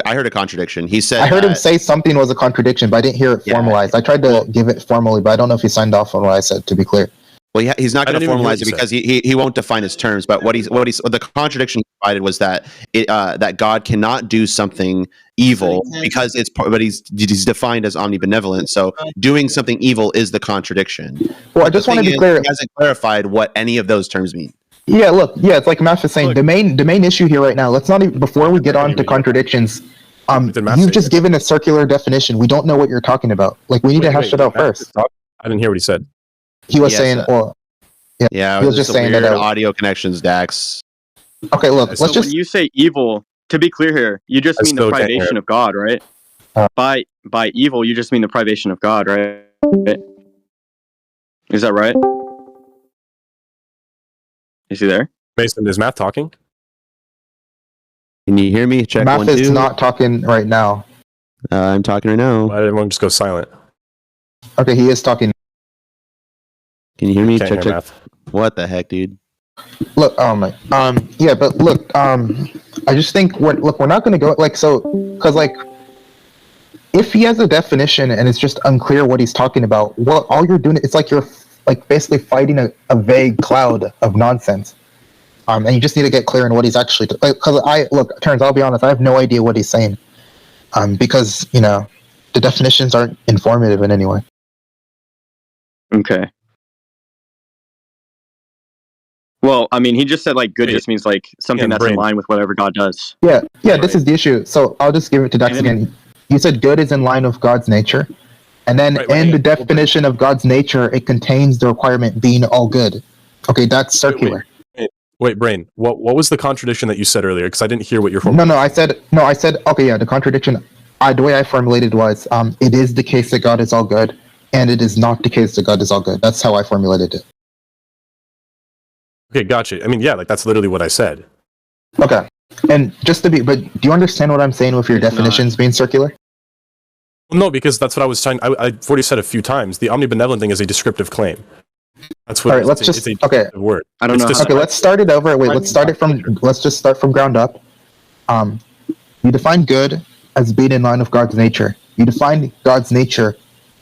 [SPEAKER 9] I heard a contradiction. He said.
[SPEAKER 2] I heard him say something was a contradiction, but I didn't hear it formalized. I tried to give it formally, but I don't know if he signed off on what I said. To be clear.
[SPEAKER 9] Well, he's not going to formalize it because he won't define his terms. But what the contradiction he provided was that that God cannot do something evil because he's defined as omnibenevolent. So doing something evil is the contradiction.
[SPEAKER 2] Well, I just want to be clear.
[SPEAKER 9] He hasn't clarified what any of those terms mean.
[SPEAKER 2] Yeah, look, yeah, it's like Matt is saying. The main issue here right now. Let's not even, before we get on to contradictions. You've just given a circular definition. We don't know what you're talking about. Like, we need to hash it out first.
[SPEAKER 5] I didn't hear what he said.
[SPEAKER 2] He was saying, well,
[SPEAKER 9] yeah,
[SPEAKER 2] he was just saying that
[SPEAKER 9] audio connections, Dax.
[SPEAKER 2] Okay, look, let's just.
[SPEAKER 13] When you say evil, to be clear here, you just mean the privation of God, right? By evil, you just mean the privation of God, right? Is that right? Is he there?
[SPEAKER 5] Mason, is Matt talking?
[SPEAKER 9] Can you hear me? Check
[SPEAKER 2] Matt
[SPEAKER 9] 1,
[SPEAKER 2] is
[SPEAKER 9] 2.
[SPEAKER 2] not talking right now.
[SPEAKER 9] I'm talking right now.
[SPEAKER 5] Why did everyone just go silent?
[SPEAKER 2] Okay, he is talking.
[SPEAKER 9] Can you hear me?
[SPEAKER 5] Can't
[SPEAKER 9] Check.
[SPEAKER 5] hear Matt.
[SPEAKER 9] What the heck, dude?
[SPEAKER 2] Look, yeah, but look, I just think we're not going to go because if he has a definition and it's just unclear what he's talking about, well, all you're doing, it's like you're like basically fighting a vague cloud of nonsense. And you just need to get clear on what he's actually, Turnz, I'll be honest, I have no idea what he's saying. Because, the definitions aren't informative in any way.
[SPEAKER 13] Okay. Well, I mean, he just said good just means something that's in line with whatever God does.
[SPEAKER 2] Yeah, this is the issue. So I'll just give it to Dax again. You said good is in line with God's nature. And then in the definition of God's nature, it contains the requirement being all good. Okay, that's circular.
[SPEAKER 5] Wait, Brain, what was the contradiction that you said earlier? Because I didn't hear what you're
[SPEAKER 2] No, I said, okay, yeah, the contradiction, the way I formulated was, it is the case that God is all good, and it is not the case that God is all good. That's how I formulated it.
[SPEAKER 5] Okay, gotcha. I mean, yeah, that's literally what I said.
[SPEAKER 2] Okay. And but do you understand what I'm saying with your definitions being circular?
[SPEAKER 5] No, because that's what I was trying. I've already said a few times. The omnibenevolent thing is a descriptive claim. That's what.
[SPEAKER 2] All right, let's just. Okay.
[SPEAKER 5] Word.
[SPEAKER 13] I don't know.
[SPEAKER 2] Okay, let's start it over. Wait, let's just start from ground up. You define good as being in line with God's nature. You define God's nature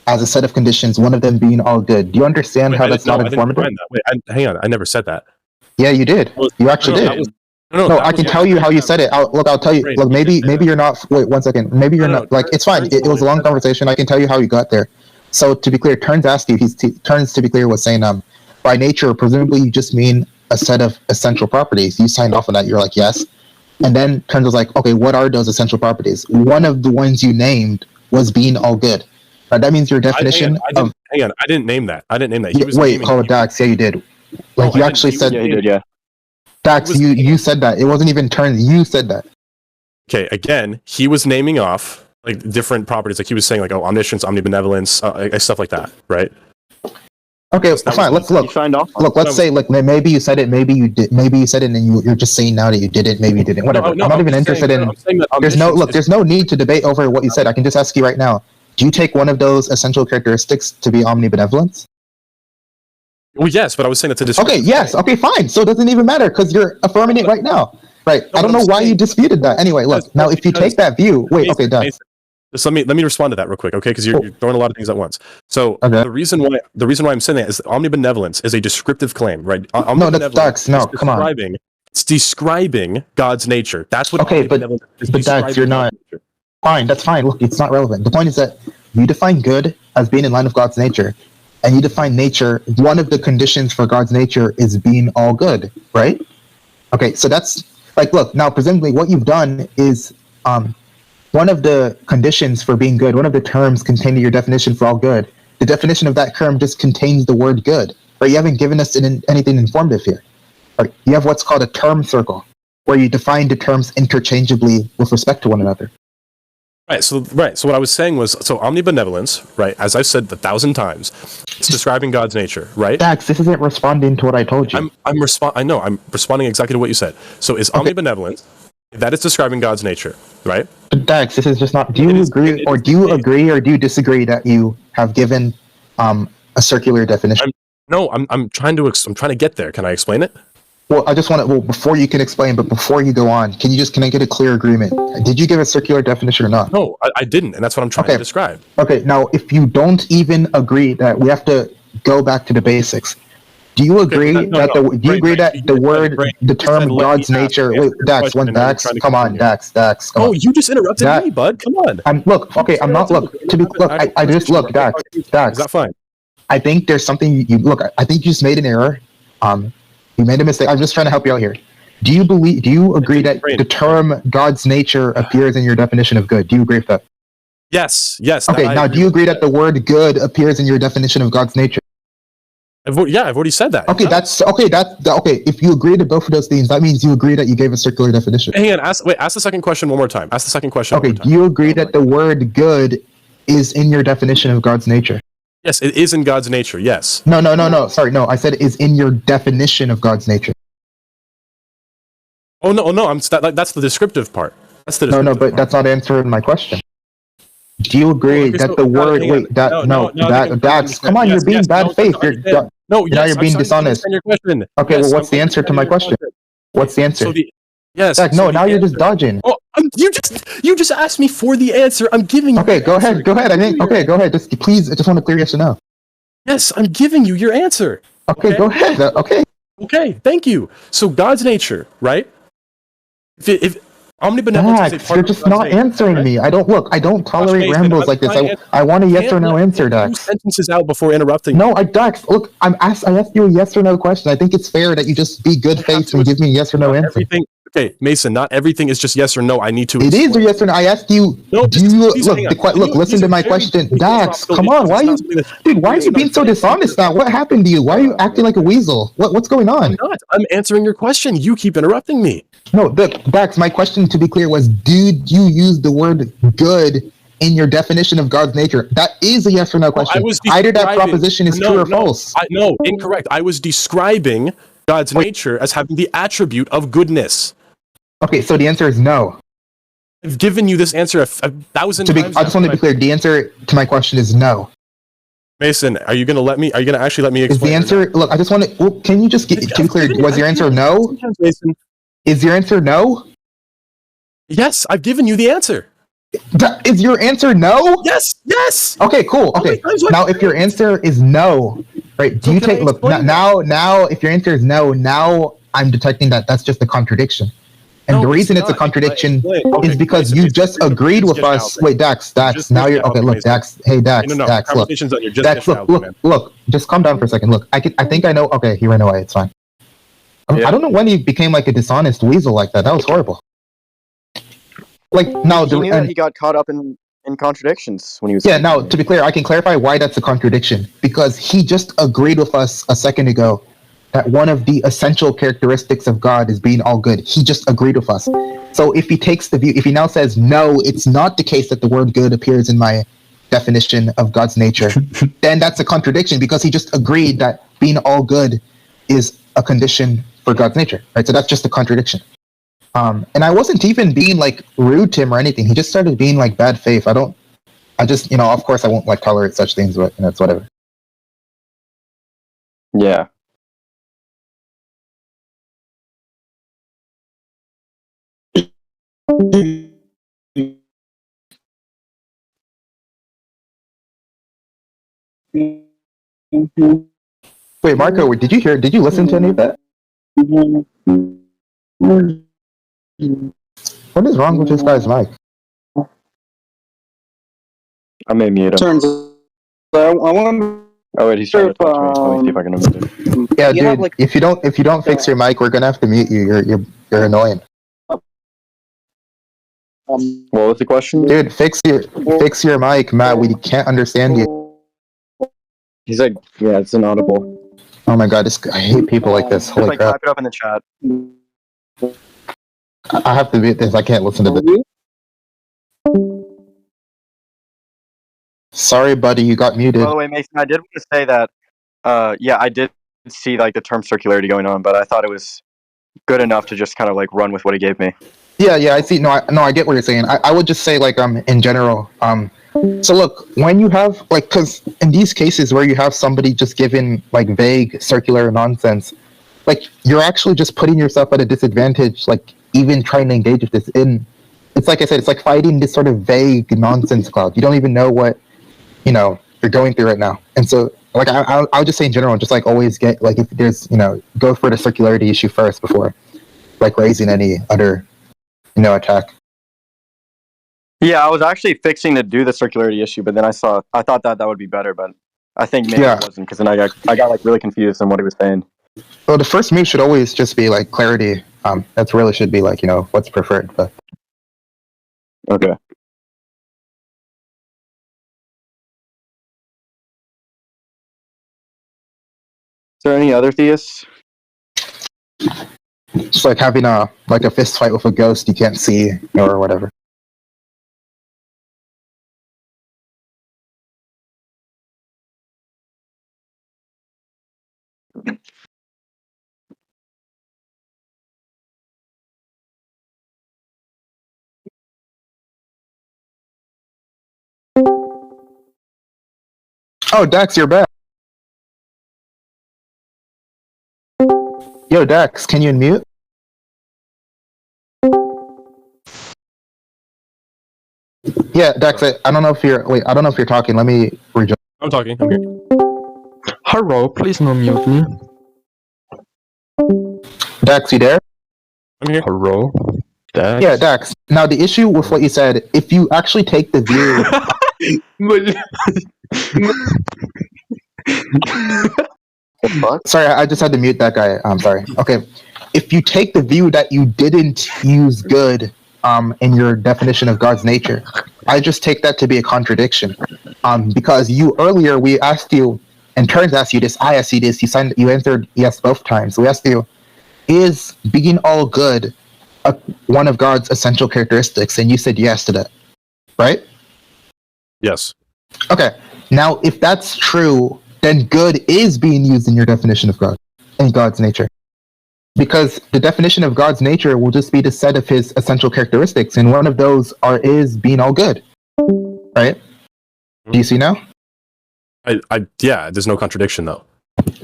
[SPEAKER 2] as a set of conditions, one of them being all good. Do you understand how that's not informative?
[SPEAKER 5] Wait, hang on. I never said that.
[SPEAKER 2] Yeah, you did. You actually did. No, I can tell you how you said it. I'll tell you. Look, maybe you're not. Wait, 1 second. Maybe you're not. It's fine. It was a long conversation. I can tell you how you got there. So to be clear, Turnz asked you. Turnz, to be clear, was saying by nature, presumably you just mean a set of essential properties. You signed off on that. You're like yes. And then Turnz was like, okay, what are those essential properties? One of the ones you named was being all good. That means your definition of.
[SPEAKER 5] Hang on. I didn't name that.
[SPEAKER 2] Wait, call it Dax. Yeah, you did. You actually said.
[SPEAKER 13] Yeah, you did. Yeah.
[SPEAKER 2] Dax, you said that. It wasn't even Turnz. You said that.
[SPEAKER 5] Okay, again, he was naming off different properties. He was saying omniscience, omnibenevolence, stuff like that, right?
[SPEAKER 2] Okay, fine. Let's look. Look, let's say maybe you said it, maybe you did, maybe you said it, and you're just saying now that you didn't, maybe you didn't. Whatever. No, I'm not even interested in. There's no need to debate over what you said. I can just ask you right now. Do you take one of those essential characteristics to be omnibenevolence?
[SPEAKER 5] Well, yes, but I was saying that's a description.
[SPEAKER 2] Okay, yes, okay, fine. So it doesn't even matter because you're affirming it right now. Right. I don't know why you disputed that. Anyway, look, now if you take that view, okay, Dax.
[SPEAKER 5] Just let me respond to that real quick, okay? Because you're throwing a lot of things at once. So the reason why I'm saying that is that omnibenevolence is a descriptive claim, right?
[SPEAKER 2] No, that's Dax. No, come on.
[SPEAKER 5] It's describing God's nature. That's what.
[SPEAKER 2] Okay, but Dax, you're not. Fine, that's fine. Look, it's not relevant. The point is that you define good as being in line with God's nature. And you define nature, one of the conditions for God's nature is being all good, right? Okay, so that's look, now presumably what you've done is one of the conditions for being good, one of the terms contained in your definition for all good, the definition of that term just contains the word good, right? You haven't given us anything informative here. Right? You have what's called a term circle, where you define the terms interchangeably with respect to one another.
[SPEAKER 5] Right. So what I was saying was, omnibenevolence, right? As I've said 1,000 times, it's describing God's nature, right?
[SPEAKER 2] Dax, this isn't responding to what I told you.
[SPEAKER 5] I'm responding exactly to what you said. So is omnibenevolence that is describing God's nature, right?
[SPEAKER 2] But Dax, this is just not. Do you agree or do you disagree that you have given a circular definition?
[SPEAKER 5] I'm trying to get there. Can I explain it?
[SPEAKER 2] Well, I just want to. Well, before you can explain, but before you go on, can I get a clear agreement? Did you give a circular definition or not?
[SPEAKER 5] No, I didn't, and that's what I'm trying to describe.
[SPEAKER 2] Okay, now if you don't even agree that we have to go back to the basics, do you agree that the term God's nature? Wait, Dax, come on, Dax.
[SPEAKER 5] Oh, you just interrupted me, bud. Come on.
[SPEAKER 2] I'm Dax.
[SPEAKER 5] Is that fine?
[SPEAKER 2] I think there's something I think you just made an error. You made a mistake. I'm just trying to help you out here. Do you agree that the term God's nature appears in your definition of good? Do you agree with that?
[SPEAKER 5] Yes.
[SPEAKER 2] Okay, now do you agree that the word good appears in your definition of God's nature?
[SPEAKER 5] I've already said that.
[SPEAKER 2] Okay, okay. If you agree to both of those things, that means you agree that you gave a circular definition.
[SPEAKER 5] Hang on, ask the second question one more time. Ask the second question.
[SPEAKER 2] Okay, do you agree that the word good is in your definition of God's nature?
[SPEAKER 5] Yes, it is in God's nature, yes.
[SPEAKER 2] No. Sorry, no. I said is in your definition of God's nature.
[SPEAKER 5] Oh no, that's the descriptive part. That's the
[SPEAKER 2] No, but that's not answering my question. Do you agree that the word? Wait, Dax, come on, you're being bad faith. You're being dishonest. Okay, well, what's the answer to my question? What's the answer?
[SPEAKER 5] Yes.
[SPEAKER 2] Dax, no, now you're just dodging.
[SPEAKER 5] Oh, you just asked me for the answer. I'm giving you.
[SPEAKER 2] Okay, go ahead. I think. Okay, go ahead. Just please, I just want to clear yes or no.
[SPEAKER 5] Yes, I'm giving you your answer.
[SPEAKER 2] Okay, go ahead. Okay.
[SPEAKER 5] Okay, thank you. So God's nature, right? If omnibenevolence is a part
[SPEAKER 2] you're just
[SPEAKER 5] of God's
[SPEAKER 2] not
[SPEAKER 5] nature,
[SPEAKER 2] answering
[SPEAKER 5] right?
[SPEAKER 2] me. I don't tallerate rambles like this. I want a yes or no answer, Dax.
[SPEAKER 5] 2 sentences out before interrupting.
[SPEAKER 2] No, Dax, look, I asked you a yes or no question. I think it's fair that you just be good faith and give me a yes or no answer.
[SPEAKER 5] Okay, Mason, not everything is just yes or no. I need to.
[SPEAKER 2] It is a yes or no. I asked you.
[SPEAKER 5] No,
[SPEAKER 2] listen to my question, Dax. Come on, why are you being so dishonest now? What happened to you? Why are you acting like a weasel? What's going on?
[SPEAKER 5] I'm answering your question. You keep interrupting me.
[SPEAKER 2] No, Dax. My question, to be clear, was: did you use the word "good" in your definition of God's nature? That is a yes or no question. Either that proposition is true or false.
[SPEAKER 5] No, incorrect. I was describing God's nature as having the attribute of goodness.
[SPEAKER 2] Okay, so the answer is no.
[SPEAKER 5] I've given you this answer a thousand times.
[SPEAKER 2] I just want to be clear. The answer to my question is no.
[SPEAKER 5] Mason, are you going to actually let me explain?
[SPEAKER 2] Is the answer? Look, I just want to. Well, can you just get to be clear? Was your answer no?
[SPEAKER 5] Mason.
[SPEAKER 2] Is your answer no?
[SPEAKER 5] Yes, I've given you the answer.
[SPEAKER 2] Is your answer no?
[SPEAKER 5] Yes.
[SPEAKER 2] Okay, cool. Okay. Now, if your answer is no, right? Do you take look now? If your answer is no, now I'm detecting that that's just a contradiction. And the reason it's a contradiction is because you just agreed with us. Wait, Dax, now you're okay. Look, Dax. Hey, Dax, Dax. Look, Dax. Look. Just calm down for a second. Look, I think I know. Okay, he ran away. It's fine. I don't know when he became like a dishonest weasel like that. That was horrible. Like now,
[SPEAKER 13] he knew that he got caught up in contradictions when he was.
[SPEAKER 2] Yeah. Now, to be clear, I can clarify why that's a contradiction because he just agreed with us a second ago that one of the essential characteristics of God is being all good. He just agreed with us. So if he takes the view, if he now says, no, it's not the case that the word good appears in my definition of God's nature, then that's a contradiction because he just agreed that being all good is a condition for God's nature, right? So that's just a contradiction. And I wasn't even being like rude to him or anything. He just started being like bad faith. Of course I won't like tolerate such things, but it's whatever.
[SPEAKER 13] Yeah.
[SPEAKER 2] Wait, Marco, did you listen to any of that? What is wrong with this guy's mic?
[SPEAKER 13] I may mute him.
[SPEAKER 14] Turns. I want.
[SPEAKER 13] Oh wait, he's trying to talk to me. Let me see if I can mute him.
[SPEAKER 2] Yeah, dude. If you don't fix your mic, we're gonna have to mute you. You're annoying.
[SPEAKER 13] What was the question?
[SPEAKER 2] Dude, fix your mic, Matt. We can't understand you.
[SPEAKER 13] He's like, yeah, it's inaudible.
[SPEAKER 2] Oh my god, I hate people like this. Holy crap!
[SPEAKER 13] Type it up in the chat.
[SPEAKER 2] I have to mute this. I can't listen to this. Sorry, buddy, you got muted.
[SPEAKER 13] By the way, Mason, I did want to say that. Yeah, I did see like the term circularity going on, but I thought it was good enough to just kind of like run with what he gave me.
[SPEAKER 2] Yeah, I see. No, I get what you're saying. I would just say like in general. So look, when you have like, because in these cases where you have somebody just giving like vague circular nonsense, like you're actually just putting yourself at a disadvantage. Like even trying to engage with this it's like I said, it's like fighting this sort of vague nonsense cloud. You don't even know what you're going through right now. And so like I would just say in general, just like always get like if there's go for the circularity issue first before like raising any other attack.
[SPEAKER 13] Yeah, I was actually fixing to do the circularity issue, but then I thought that would be better, but I think maybe it wasn't because then I got like really confused on what he was saying.
[SPEAKER 2] Well, the first mute should always just be like clarity. That's really should be like, what's preferred. But
[SPEAKER 13] okay. Is there any other theists?
[SPEAKER 2] It's like having a fist fight with a ghost you can't see or whatever. Oh, Dax, you're back. Yo, Dax, can you unmute? Yeah, Dax, I don't know if you're talking. Let me rejoin.
[SPEAKER 5] I'm talking. I'm here.
[SPEAKER 15] Hello, please don't mute me.
[SPEAKER 2] Dax, you there?
[SPEAKER 5] I'm here.
[SPEAKER 15] Hello, Dax.
[SPEAKER 2] Yeah, Dax. Now, the issue with what you said, if you actually take the view... Sorry, I just had to mute that guy. I'm sorry. Okay. If you take the view that you didn't use good in your definition of God's nature, I just take that to be a contradiction. Because earlier we asked you, and Turnz asked you this, I asked you this, you answered yes both times. We asked you, is being all good one of God's essential characteristics? And you said yes to that, right?
[SPEAKER 5] Yes.
[SPEAKER 2] Okay. Now, if that's true, then good is being used in your definition of God and God's nature. Because the definition of God's nature will just be the set of his essential characteristics, and one of those is being all good. Right? Do you see now?
[SPEAKER 5] Yeah, there's no contradiction though.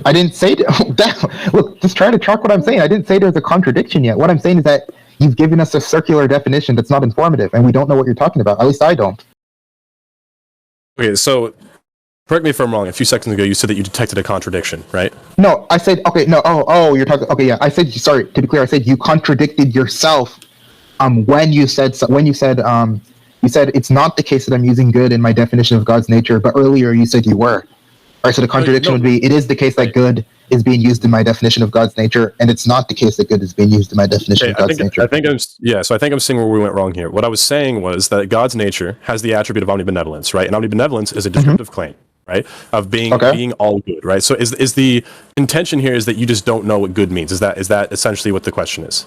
[SPEAKER 2] I didn't say that. Look, just try to track what I'm saying. I didn't say there's a contradiction yet. What I'm saying is that you've given us a circular definition that's not informative, and we don't know what you're talking about. At least I don't.
[SPEAKER 5] Okay, so correct me if I'm wrong. A few seconds ago, you said that you detected a contradiction, right?
[SPEAKER 2] No, I said okay. No, you're talking. Okay, yeah, I said sorry. To be clear, I said you contradicted yourself. When you said it's not the case that I'm using good in my definition of God's nature, but earlier you said you were. All right, so the contradiction would be: it is the case that good is being used in my definition of God's nature, and it's not the case that good is being used in my definition of God's nature.
[SPEAKER 5] I think I'm seeing where we went wrong here. What I was saying was that God's nature has the attribute of omnibenevolence, right? And omnibenevolence is a descriptive claim, right? Of being all good, right? So is the intention here is that you just don't know what good means? Is that essentially what the question is?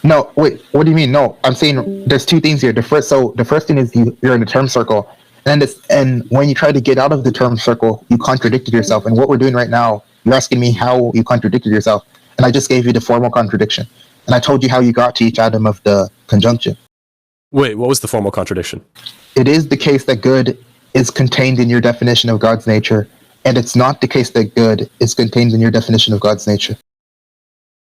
[SPEAKER 2] No, wait. What do you mean? No, I'm saying there's two things here. The first thing is you're in a term circle, and when you try to get out of the term circle, you contradicted yourself. And what we're doing right now, you're asking me how you contradicted yourself, and I just gave you the formal contradiction, and I told you how you got to each atom of the conjunction.
[SPEAKER 5] Wait, what was the formal contradiction?
[SPEAKER 2] It is the case that good is contained in your definition of God's nature, and it's not the case that good is contained in your definition of God's nature.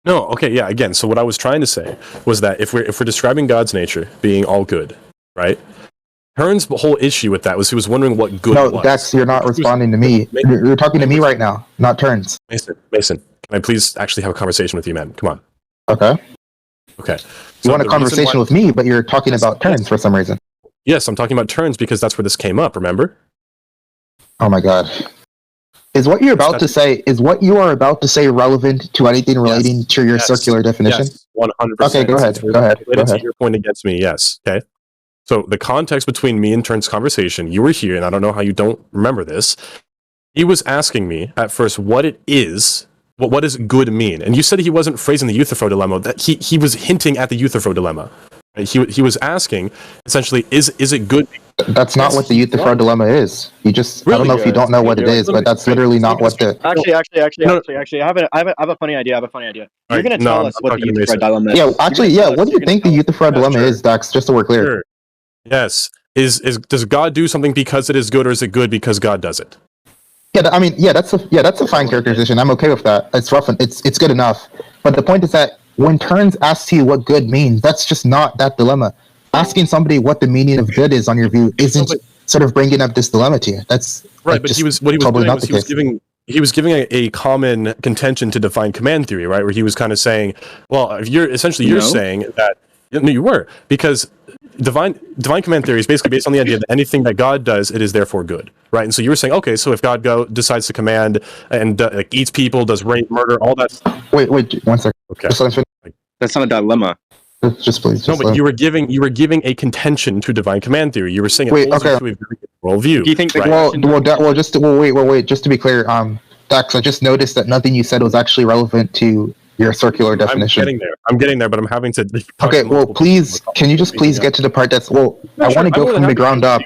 [SPEAKER 5] No, okay, yeah, again, so what I was trying to say was that if we're describing God's nature being all good, right? Turn's whole issue with that was he was wondering what good was.
[SPEAKER 2] No, Dax, you're not responding to me. You're talking to me right now, not Turnz.
[SPEAKER 5] Mason, can I please actually have a conversation with you, man? Come on.
[SPEAKER 2] Okay.
[SPEAKER 5] Okay.
[SPEAKER 2] You want a conversation with me, but you're talking about Turnz for some reason.
[SPEAKER 5] Yes, I'm talking about Turnz because that's where this came up, remember?
[SPEAKER 2] Oh my god. Is what you are about to say relevant to anything relating to your circular definition?
[SPEAKER 5] Yes, 100%.
[SPEAKER 2] Okay, go ahead. Go ahead.
[SPEAKER 5] To your point against me, yes. Okay. So the context between me and Turn's conversation, you were here, and I don't know how you don't remember this. He was asking me at first what it is, what does good mean? And you said he wasn't phrasing the Euthyphro dilemma, that he was hinting at the Euthyphro dilemma. He was asking, essentially, is it good?
[SPEAKER 2] That's not what the Euthyphro dilemma is. You just, really? I don't know if you don't know what it is, but that's literally not what the...
[SPEAKER 13] Actually, I have a funny idea. You're going to tell us what the Euthyphro dilemma is.
[SPEAKER 2] Yeah, actually, yeah, what do you think the Euthyphro dilemma is, Dax, just so we're clear?
[SPEAKER 5] Sure. Yes. Does God do something because it is good, or is it good because God does it?
[SPEAKER 2] Yeah, I mean, that's a fine characterization. I'm okay with that. It's rough and it's good enough. But the point is that when Turnz asks you what good means, that's just not that dilemma. Asking somebody what the meaning of good is on your view isn't sort of bringing up this dilemma to you. That's
[SPEAKER 5] right. But he was giving a common contention to define command theory, right? Where he was kind of saying, well, you're saying that. No, you were, because divine command theory is basically based on the idea that anything that God does, it is therefore good, right? And so you were saying, okay, so if God decides to command and like, eats people, does rape, murder, all that.
[SPEAKER 2] Wait, 1 second.
[SPEAKER 5] Okay,
[SPEAKER 14] that's not a dilemma.
[SPEAKER 2] Just please.
[SPEAKER 5] No, but you were giving a contention to divine command theory. You were saying it holds you to a very good worldview.
[SPEAKER 14] Do you think?
[SPEAKER 2] Right? Wait. Just to be clear, Dax, I just noticed that nothing you said was actually relevant to your circular definition.
[SPEAKER 5] I'm getting there, but I'm having to.
[SPEAKER 2] Okay, well, please, can you just please get to the part that's, well, I want to go from the ground up.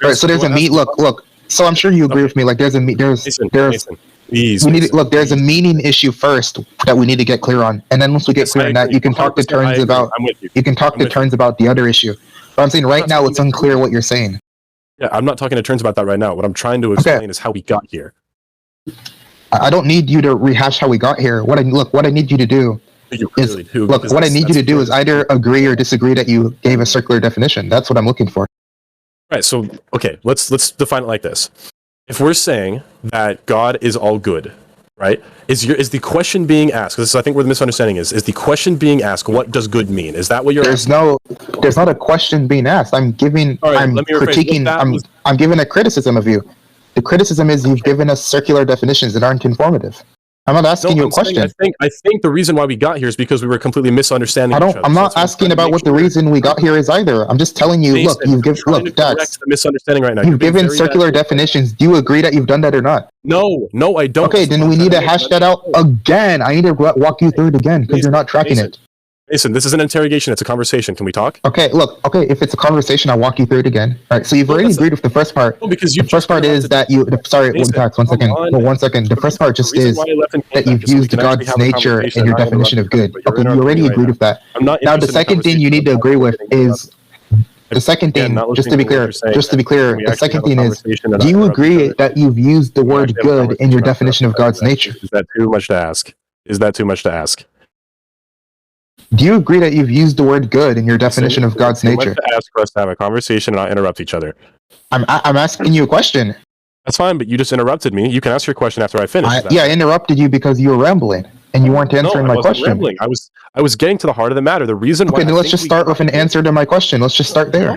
[SPEAKER 2] Right, so there's a meat, look, so I'm sure you agree with me, like, there's a meat, there's a meaning issue first that we need to get clear on, and then once we get clear on that, you can talk to Turnz about the other issue. But I'm saying right now, it's unclear what you're saying.
[SPEAKER 5] Yeah, I'm not talking to Turnz about that right now. What I'm trying to explain is how we got here.
[SPEAKER 2] I don't need you to rehash how we got here. What I need you to do is either agree or disagree that you gave a circular definition. That's what I'm looking for.
[SPEAKER 5] Right. So, okay, let's define it like this. If we're saying that God is all good, right? Is the question being asked? This is, I think, where the misunderstanding is. Is the question being asked? What does good mean? Is that what you're?
[SPEAKER 2] There's not a question being asked. I'm giving a criticism of you. The criticism is you've given us circular definitions that aren't informative. I'm not asking you a question.
[SPEAKER 5] I think the reason why we got here is because we were completely misunderstanding each other.
[SPEAKER 2] I'm not asking about what the reason we got here is either. I'm just telling you, Dax,
[SPEAKER 5] the misunderstanding right now.
[SPEAKER 2] You've given circular definitions. Do you agree that you've done that or not?
[SPEAKER 5] No, I don't.
[SPEAKER 2] Okay, then we need to hash that out again. I need to walk you through it again because you're not tracking it.
[SPEAKER 5] Mason, this is an interrogation. It's a conversation. Can we talk?
[SPEAKER 2] Okay, if it's a conversation, I'll walk you through it again. All right, so you've already agreed with the first part.
[SPEAKER 5] No, because
[SPEAKER 2] the first part is that you... Sorry, Dax, 1 second. No, 1 second. The first part just is that you've used God's nature in your definition of good. Okay, you already agreed with that. Now, the second thing you need to agree with is... The second thing, just to be clear, the second thing is, do you agree that you've used the word good in your definition of God's nature?
[SPEAKER 5] Is that too much to ask?
[SPEAKER 2] Do you agree that you've used the word good in your definition of God's nature?
[SPEAKER 5] To ask for us to have a conversation and not interrupt each other.
[SPEAKER 2] I'm asking you a question.
[SPEAKER 5] That's fine, but you just interrupted me. You can ask your question after I finish.
[SPEAKER 2] I interrupted you because you were rambling and you weren't answering my question.
[SPEAKER 5] Rambling. I was getting to the heart of the matter. The reason why.
[SPEAKER 2] Okay, then let's just start with an answer to my question. Let's just start there.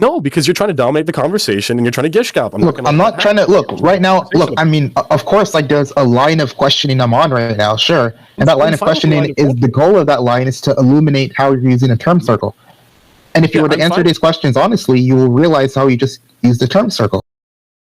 [SPEAKER 5] No, because you're trying to dominate the conversation and you're trying to gish gallop.
[SPEAKER 2] I'm not trying to right now. Look, I mean, of course, like there's a line of questioning I'm on right now, sure, and that line of questioning is the goal of that line is to illuminate how you're using a term circle. And if you were to answer these questions honestly, you will realize how you just used the term circle.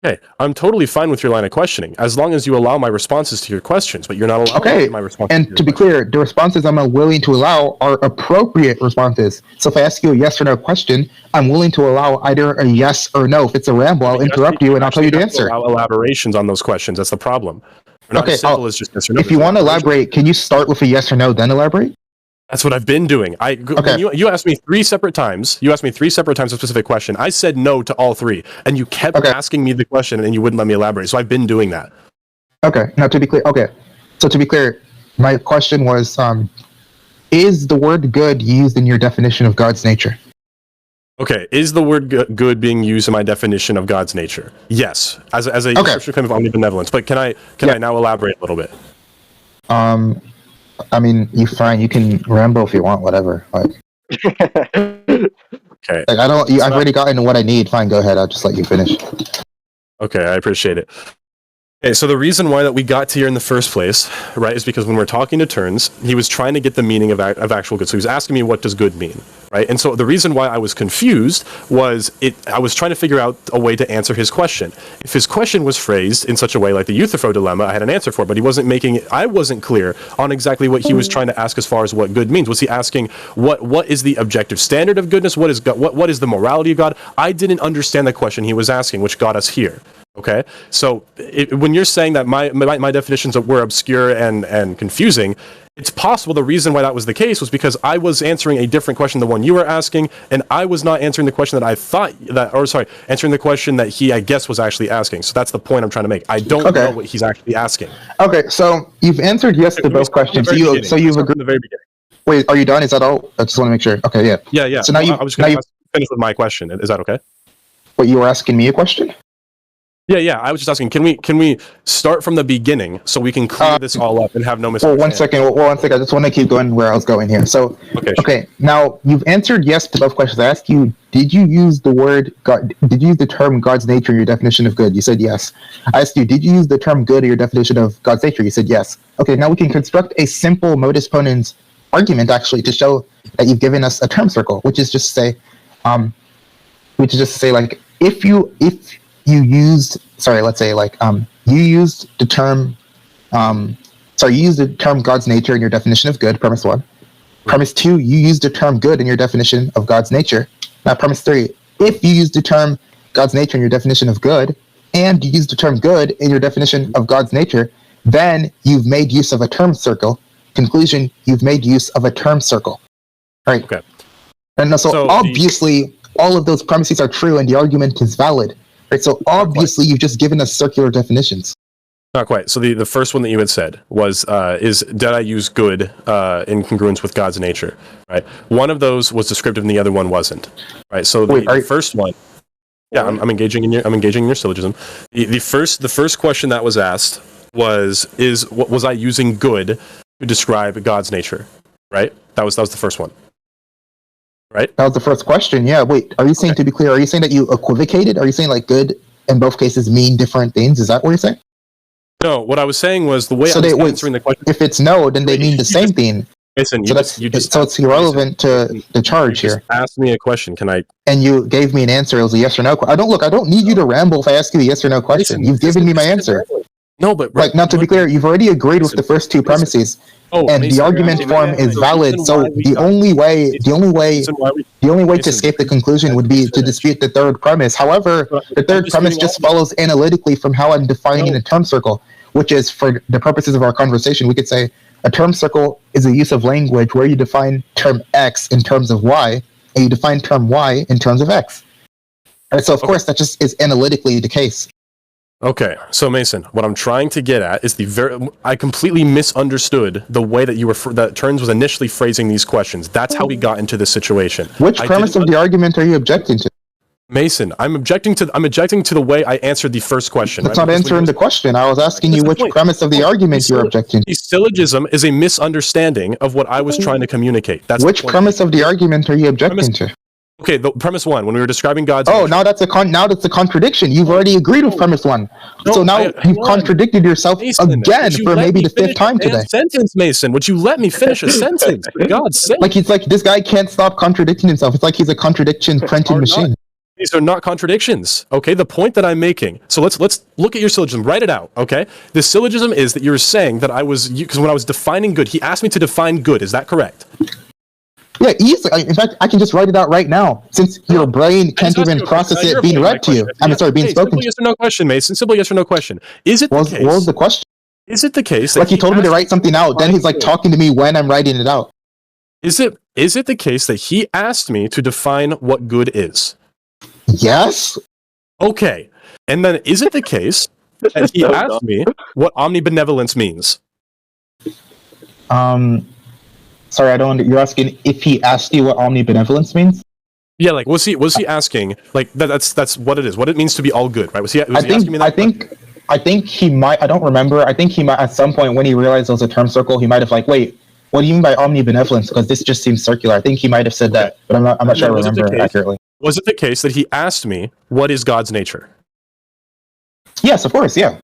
[SPEAKER 5] Okay, I'm totally fine with your line of questioning as long as you allow my responses to your questions, but you're not allowing my responses.
[SPEAKER 2] And to be clear, the responses I'm willing to allow are appropriate responses. So if I ask you a yes or no question, I'm willing to allow either a yes or no. If it's a ramble, I'll interrupt you and I'll tell you the answer.
[SPEAKER 5] Allow elaborations on those questions. That's the problem.
[SPEAKER 2] Okay, if you want to elaborate, can you start with a yes or no, then elaborate?
[SPEAKER 5] That's what I've been doing. You asked me 3 separate times. You asked me 3 separate times a specific question. I said no to all 3, and you kept asking me the question, and you wouldn't let me elaborate. So I've been doing that.
[SPEAKER 2] Okay. Now to be clear, so to be clear, my question was: is the word "good" used in your definition of God's nature?
[SPEAKER 5] Okay. Is the word "good" being used in my definition of God's nature? Yes, as a description kind of omnibenevolence. But can I now elaborate a little bit?
[SPEAKER 2] I mean, you can ramble if you want, whatever. Like,
[SPEAKER 5] okay.
[SPEAKER 2] Like I've already gotten what I need. Fine, go ahead. I'll just let you finish.
[SPEAKER 5] Okay, I appreciate it. Okay, so the reason why that we got to here in the first place, right, is because when we're talking to Turnz, he was trying to get the meaning of actual good. So he was asking me, what does good mean, right? And so the reason why I was confused was I was trying to figure out a way to answer his question. If his question was phrased in such a way like the Euthyphro dilemma, I had an answer for it, but I wasn't clear on exactly what he was trying to ask as far as what good means. Was he asking what is the objective standard of goodness? What is God, what is the morality of God? I didn't understand the question he was asking, which got us here. Okay, so when you're saying that my definitions were obscure and confusing, it's possible the reason why that was the case was because I was answering a different question than the one you were asking, and I was not answering the question that answering the question that he, I guess, was actually asking. So that's the point I'm trying to make. I don't know what he's actually asking.
[SPEAKER 2] Okay, so you've answered yes to both questions. So you've agreed.
[SPEAKER 5] From the very beginning.
[SPEAKER 2] Wait, are you done? Is that all? I just want to make sure. Okay, yeah.
[SPEAKER 5] Yeah.
[SPEAKER 2] So now
[SPEAKER 5] I was going to finish with my question. Is that okay?
[SPEAKER 2] Wait, you were asking me a question?
[SPEAKER 5] Yeah. I was just asking, can we start from the beginning so we can clear this all up and have no misunderstanding?
[SPEAKER 2] One second. I just want to keep going where I was going here. So,
[SPEAKER 5] okay.
[SPEAKER 2] Now you've answered yes to both questions. I asked you, did you use the word God? Did you use the term God's nature in your definition of good? You said yes. I asked you, did you use the term good in your definition of God's nature? You said yes. Okay. Now we can construct a simple modus ponens argument actually to show that you've given us a term circle, which is just to say, like, if you used, let's say, like, you used the term, you used the term God's nature in your definition of good, premise 1. Premise 2, you used the term good in your definition of God's nature. Now, premise 3, if you used the term God's nature in your definition of good, and you used the term good in your definition of God's nature, then you've made use of a term circle. Conclusion, you've made use of a term circle. Right?
[SPEAKER 5] Okay.
[SPEAKER 2] And so obviously, all of those premises are true and the argument is valid. Right? So obviously, you've just given us circular definitions.
[SPEAKER 5] Not quite. So the first one that you had said was, did I use good in congruence with God's nature? Right. One of those was descriptive and the other one wasn't. Right. So the first one, yeah, I'm engaging in your syllogism. The first question that was asked was I using good to describe God's nature? Right. That was the first one. Right.
[SPEAKER 2] That was the first question. Yeah. Wait. Are you saying, to be clear, are you saying that you equivocated? Are you saying like good in both cases mean different things? Is that what you're saying?
[SPEAKER 5] No, what I was saying was the way I was answering the question.
[SPEAKER 2] If it's no, then they mean the same thing.
[SPEAKER 5] Listen,
[SPEAKER 2] so it's irrelevant to the charge here.
[SPEAKER 5] Ask me a question. Can I?
[SPEAKER 2] And you gave me an answer. It was a yes or no. I don't need you to ramble if I ask you a yes or no question. You've given me my answer.
[SPEAKER 5] No, but
[SPEAKER 2] like now to be clear, you've already agreed with the first two premises, and the argument form is valid. So the only way to escape the conclusion would be to dispute the third premise. However, the third premise just follows analytically from how I'm defining a term circle, which is, for the purposes of our conversation, we could say a term circle is a use of language where you define term X in terms of Y, and you define term Y in terms of X. And so, of course, that just is analytically the case.
[SPEAKER 5] Okay, so Mason, what I'm trying to get at is I completely misunderstood the way that that Turnz was initially phrasing these questions. That's how we got into this situation.
[SPEAKER 2] Which premise of the argument are you objecting to?
[SPEAKER 5] Mason, I'm objecting to the way I answered the first question.
[SPEAKER 2] That's not answering the question. I was asking you which premise of the argument you're objecting to.
[SPEAKER 5] The syllogism is a misunderstanding of what I was trying to communicate. That's
[SPEAKER 2] which premise of the argument are you objecting to?
[SPEAKER 5] Okay, the premise 1, when we were describing God's
[SPEAKER 2] nature. Now that's a contradiction. You've already agreed with premise 1. So now you've contradicted yourself again for maybe the fifth time today.
[SPEAKER 5] Sentence, Mason. Would you let me finish a sentence? For God's sake.
[SPEAKER 2] Like it's like this guy can't stop contradicting himself. It's like he's a contradiction printing machine.
[SPEAKER 5] These are not contradictions. Okay, the point that I'm making. So let's look at your syllogism. Write it out. Okay, the syllogism is that you're saying that because when I was defining good, he asked me to define good. Is that correct?
[SPEAKER 2] Yeah, easily. In fact, I can just write it out right now, since your brain can't even process it being read to you. Being spoken.
[SPEAKER 5] Simple yes or no question, Mason. Simple yes or no question. Is it the case?
[SPEAKER 2] What was the question?
[SPEAKER 5] Is it the case?
[SPEAKER 2] Like he told me to write something out, then he's like talking to me when I'm writing it out.
[SPEAKER 5] Is it the case that he asked me to define what good is?
[SPEAKER 2] Yes.
[SPEAKER 5] Okay. And then is it the case that he asked me what omnibenevolence means?
[SPEAKER 2] Sorry, I don't. You're asking if he asked you what omnibenevolence means?
[SPEAKER 5] Yeah, like was he asking like that's what it is, what it means to be all good, right? Was he asking me that?
[SPEAKER 2] I think he might. I don't remember. I think he might at some point when he realized it was a term circle, he might have like, wait, what do you mean by omnibenevolence? Because this just seems circular. I think he might have said that, but I'm not sure I remember accurately.
[SPEAKER 5] Was it the case that he asked me what is God's nature?
[SPEAKER 2] Yes, of course. Yeah.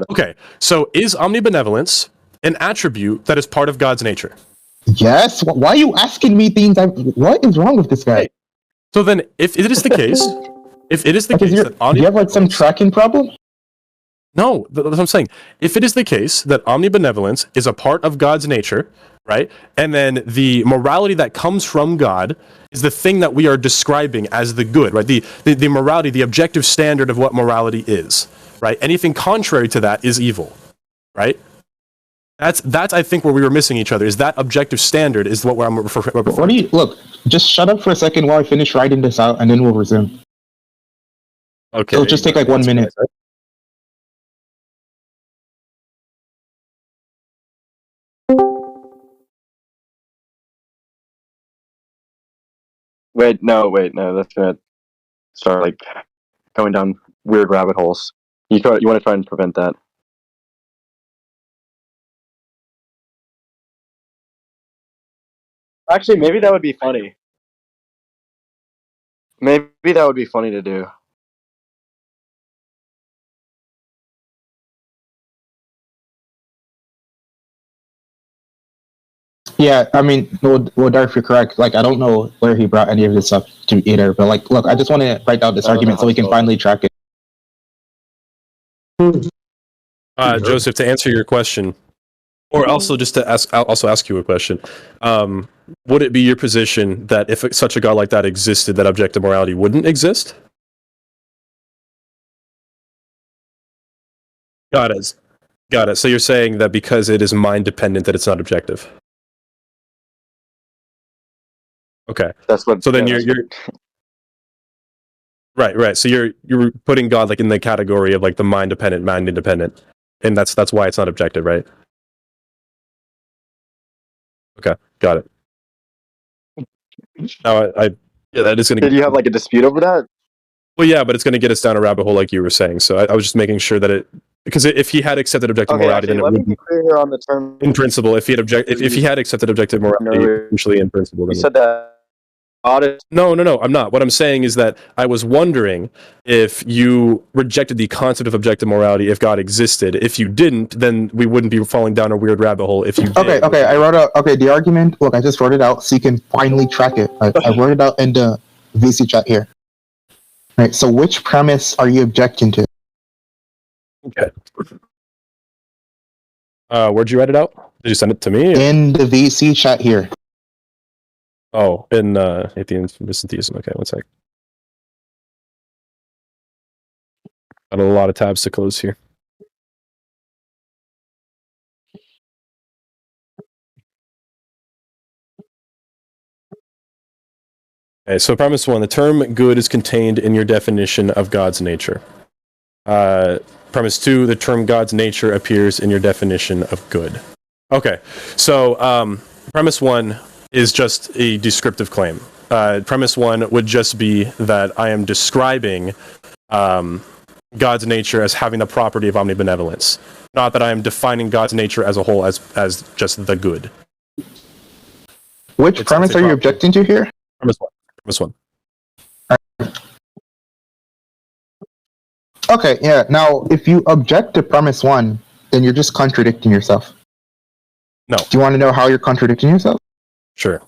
[SPEAKER 5] Okay, so is omnibenevolence an attribute that is part of God's nature?
[SPEAKER 2] Yes. Why are you asking me things? What is wrong with this guy?
[SPEAKER 5] So then, if it is the case,
[SPEAKER 2] do you have like some tracking problem?
[SPEAKER 5] No, that's what I'm saying. If it is the case that omnibenevolence is a part of God's nature, right, and then the morality that comes from God is the thing that we are describing as the good, right? The morality, the objective standard of what morality is, right? Anything contrary to that is evil, right? That's I think where we were missing each other. Is that objective standard is what I'm referring.
[SPEAKER 2] What do you look? Just shut up for a second while I finish writing this out, and then we'll resume.
[SPEAKER 5] Okay.
[SPEAKER 2] It'll just take like 1 minute.
[SPEAKER 13] Wait, no, that's gonna start like going down weird rabbit holes. You want to try and prevent that. Actually, maybe that would be funny. Maybe that would be funny to do.
[SPEAKER 2] Yeah, I mean, well, Darth, you're correct. Like, I don't know where he brought any of this up to either, but like, look, I just want to write down this argument so we can finally track it.
[SPEAKER 5] Joseph, to answer your question, or also just to ask you a question, would it be your position that if such a God like that existed, that objective morality wouldn't exist? Got it. So you're saying that because it is mind dependent, that it's not objective. Okay.
[SPEAKER 13] That's what.
[SPEAKER 5] So then you're right. So you're putting God like in the category of like the mind dependent, mind independent, and that's why it's not objective, right? Okay, got it. Now that is going to.
[SPEAKER 13] Did you have like a dispute over that?
[SPEAKER 5] Well, yeah, but it's going to get us down a rabbit hole, like you were saying. So I was just making sure that because if he had accepted objective morality,
[SPEAKER 13] actually,
[SPEAKER 5] then
[SPEAKER 13] let me be clear here on the term.
[SPEAKER 5] In principle, if he had accepted objective morality, usually in principle, then
[SPEAKER 13] you said that.
[SPEAKER 5] No, I'm not. What I'm saying is that I was wondering if you rejected the concept of objective morality if God existed. If you didn't, then we wouldn't be falling down a weird rabbit hole. If you did.
[SPEAKER 2] Okay, I wrote out. Okay, the argument. Look, I just wrote it out so you can finally track it. I wrote it out in the VC chat here. All right. So, which premise are you objecting to?
[SPEAKER 5] Okay. Where'd you write it out? Did you send it to me?
[SPEAKER 2] In the VC chat here.
[SPEAKER 5] Oh, in atheism, theism. Okay, one sec. Got a lot of tabs to close here. Okay, so premise 1, the term good is contained in your definition of God's nature. Premise 2, the term God's nature appears in your definition of good. Okay, so premise 1 is just a descriptive claim. Premise 1 would just be that I am describing God's nature as having the property of omnibenevolence, not that I am defining God's nature as a whole as just the good.
[SPEAKER 2] Which premise are you objecting to here?
[SPEAKER 5] Premise 1.
[SPEAKER 2] Okay, yeah. Now, if you object to premise 1, then you're just contradicting yourself.
[SPEAKER 5] No.
[SPEAKER 2] Do you want to know how you're contradicting yourself?
[SPEAKER 5] Sure.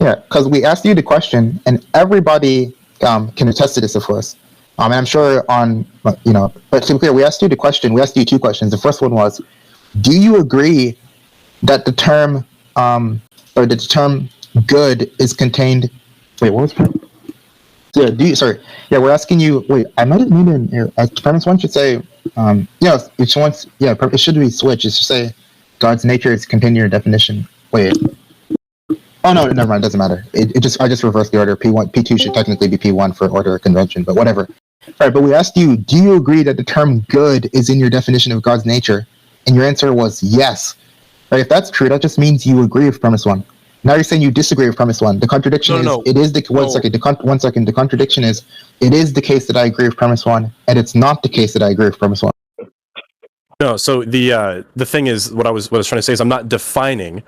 [SPEAKER 2] Yeah, because we asked you the question, and everybody can attest to this, of course. And I'm sure but to be clear, we asked you the question. We asked you 2 questions. The first one was, do you agree that the term good is contained? Wait, what was it? Yeah, we're asking you. Wait, I might have made it in here. Premise 1 should say, it should be switched. It should say, God's nature is contained in your definition. Wait. Oh no, never mind. It doesn't matter. I just reversed the order. P2 should technically be P1 for order of convention, but whatever. All right, but we asked you, do you agree that the term good is in your definition of God's nature? And your answer was yes. Right, if that's true, that just means you agree with premise 1. Now you're saying you disagree with premise 1. The contradiction one second. The contradiction is, it is the case that I agree with premise 1, and it's not the case that I agree with premise 1.
[SPEAKER 5] No, so the thing is, what I was trying to say is I'm not defining.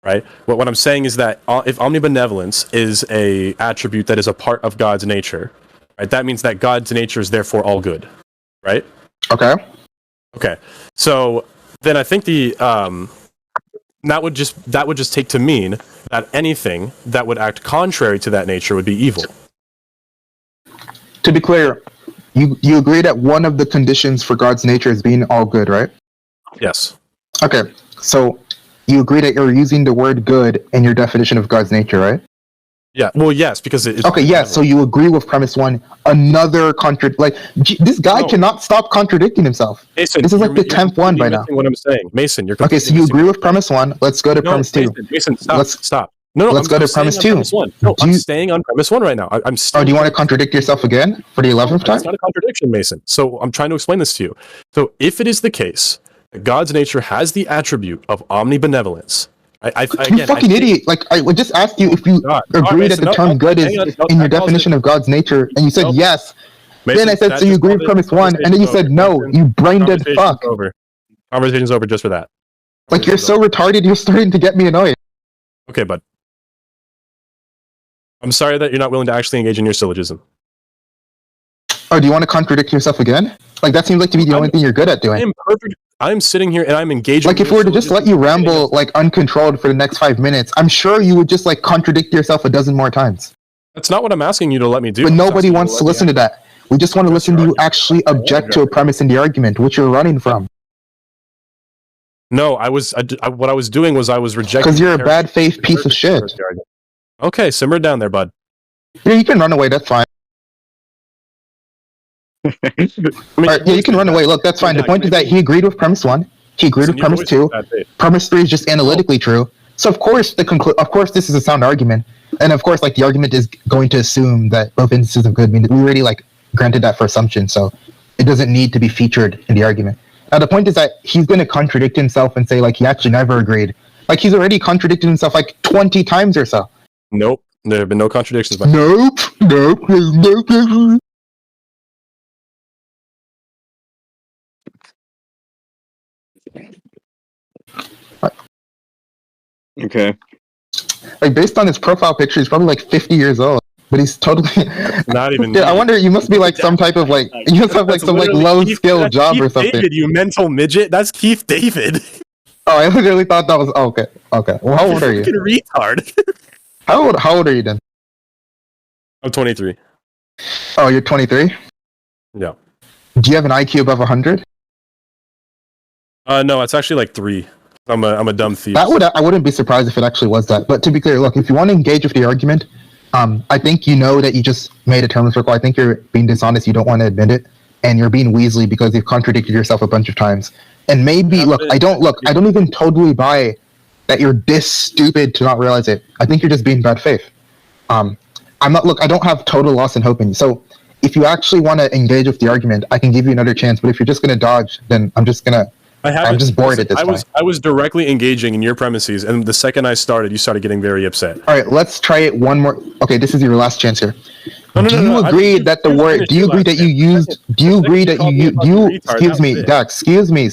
[SPEAKER 5] Right. What I'm saying is that if omnibenevolence is a attribute that is a part of God's nature, right, that means that God's nature is therefore all good, right?
[SPEAKER 2] Okay.
[SPEAKER 5] So then I think that would just take to mean that anything that would act contrary to that nature would be evil.
[SPEAKER 2] To be clear, you agree that one of the conditions for God's nature is being all good, right?
[SPEAKER 5] Yes.
[SPEAKER 2] Okay. So you agree that you're using the word good in your definition of God's nature, right?
[SPEAKER 5] Yeah. Well, yes, because it's...
[SPEAKER 2] Okay, yes, so you agree with premise 1. This guy cannot stop contradicting himself.
[SPEAKER 5] Mason,
[SPEAKER 2] this is like the 10th one by now.
[SPEAKER 5] What I'm saying. Mason, you're
[SPEAKER 2] okay, so you agree with premise 1. Let's go to premise 2.
[SPEAKER 5] Mason, stop. No,
[SPEAKER 2] let's go to premise 2.
[SPEAKER 5] No, I'm staying on premise 1 right now. I'm still...
[SPEAKER 2] Oh, do you want to contradict yourself again for the 11th time?
[SPEAKER 5] It's not a contradiction, Mason. So I'm trying to explain this to you. So if it is the case that God's nature has the attribute of omnibenevolence,
[SPEAKER 2] you fucking idiot! Like, I would just ask you if you agree that the term good is in your definition of God's nature, and you said yes. Then I said, so you agree with premise 1, and then you said, no, you brain dead fuck.
[SPEAKER 5] Conversation's over just for that.
[SPEAKER 2] Like, you're so retarded, you're starting to get me annoyed.
[SPEAKER 5] Okay, bud. I'm sorry that you're not willing to actually engage in your syllogism.
[SPEAKER 2] Oh, do you want to contradict yourself again? Like, that seems like to be the only thing you're good at doing.
[SPEAKER 5] I am perfect. I'm sitting here and I'm engaging.
[SPEAKER 2] Like, if we were to just let you ramble, like, uncontrolled for the next 5 minutes, I'm sure you would just, like, contradict yourself a dozen more times.
[SPEAKER 5] That's not what I'm asking you to let me do.
[SPEAKER 2] But nobody wants to listen to that. We just want to listen to you actually object to a premise in the argument, which you're running from.
[SPEAKER 5] No, what I was doing was I was rejecting.
[SPEAKER 2] Because you're a bad faith piece of shit.
[SPEAKER 5] Okay, simmer down there, bud.
[SPEAKER 2] Yeah, you can run away, that's fine. Alright, yeah, you can run away. Look, that's fine. The point is that he agreed with premise 1. He agreed with premise 2. Premise 3 is just analytically true. So of course of course this is a sound argument. And of course, like, the argument is going to assume that both instances of good mean we already, like, granted that for assumption, so it doesn't need to be featured in the argument. Now the point is that he's going to contradict himself and say, like, he actually never agreed. Like, he's already contradicted himself like 20 times or so.
[SPEAKER 5] Nope, there have been no contradictions.
[SPEAKER 2] Nope.
[SPEAKER 13] Okay.
[SPEAKER 2] Like, based on his profile picture, he's probably like 50 years old. But he's totally
[SPEAKER 5] not even.
[SPEAKER 2] Dude, I wonder, you must be like some type of like, you must have like some like low skill job or something.
[SPEAKER 5] David, you mental midget. That's Keith David.
[SPEAKER 2] Oh, I literally thought that was okay. Well, how old are you?
[SPEAKER 5] Retard.
[SPEAKER 2] How old are you then?
[SPEAKER 5] I'm 23.
[SPEAKER 2] Oh, you're 23?
[SPEAKER 5] Yeah.
[SPEAKER 2] Do you have an IQ above 100?
[SPEAKER 5] No, it's actually like 3. I'm a dumb thief.
[SPEAKER 2] I wouldn't be surprised if it actually was that. But to be clear, look, if you want to engage with the argument, I think you know that you just made a term circle. I think you're being dishonest. You don't want to admit it, and you're being weaselly because you've contradicted yourself a bunch of times. And maybe I don't even totally buy that you're this stupid to not realize it. I think you're just being bad faith. I don't have total loss and hope in you. So if you actually want to engage with the argument, I can give you another chance. But if you're just going to dodge, then I'm just bored at this point.
[SPEAKER 5] I was directly engaging in your premises, and the second I started, you started getting very upset.
[SPEAKER 2] All right, let's try it one more. Okay, this is your last chance here. Do you agree that you used? Do you agree that you? Excuse me, Dax. Excuse me.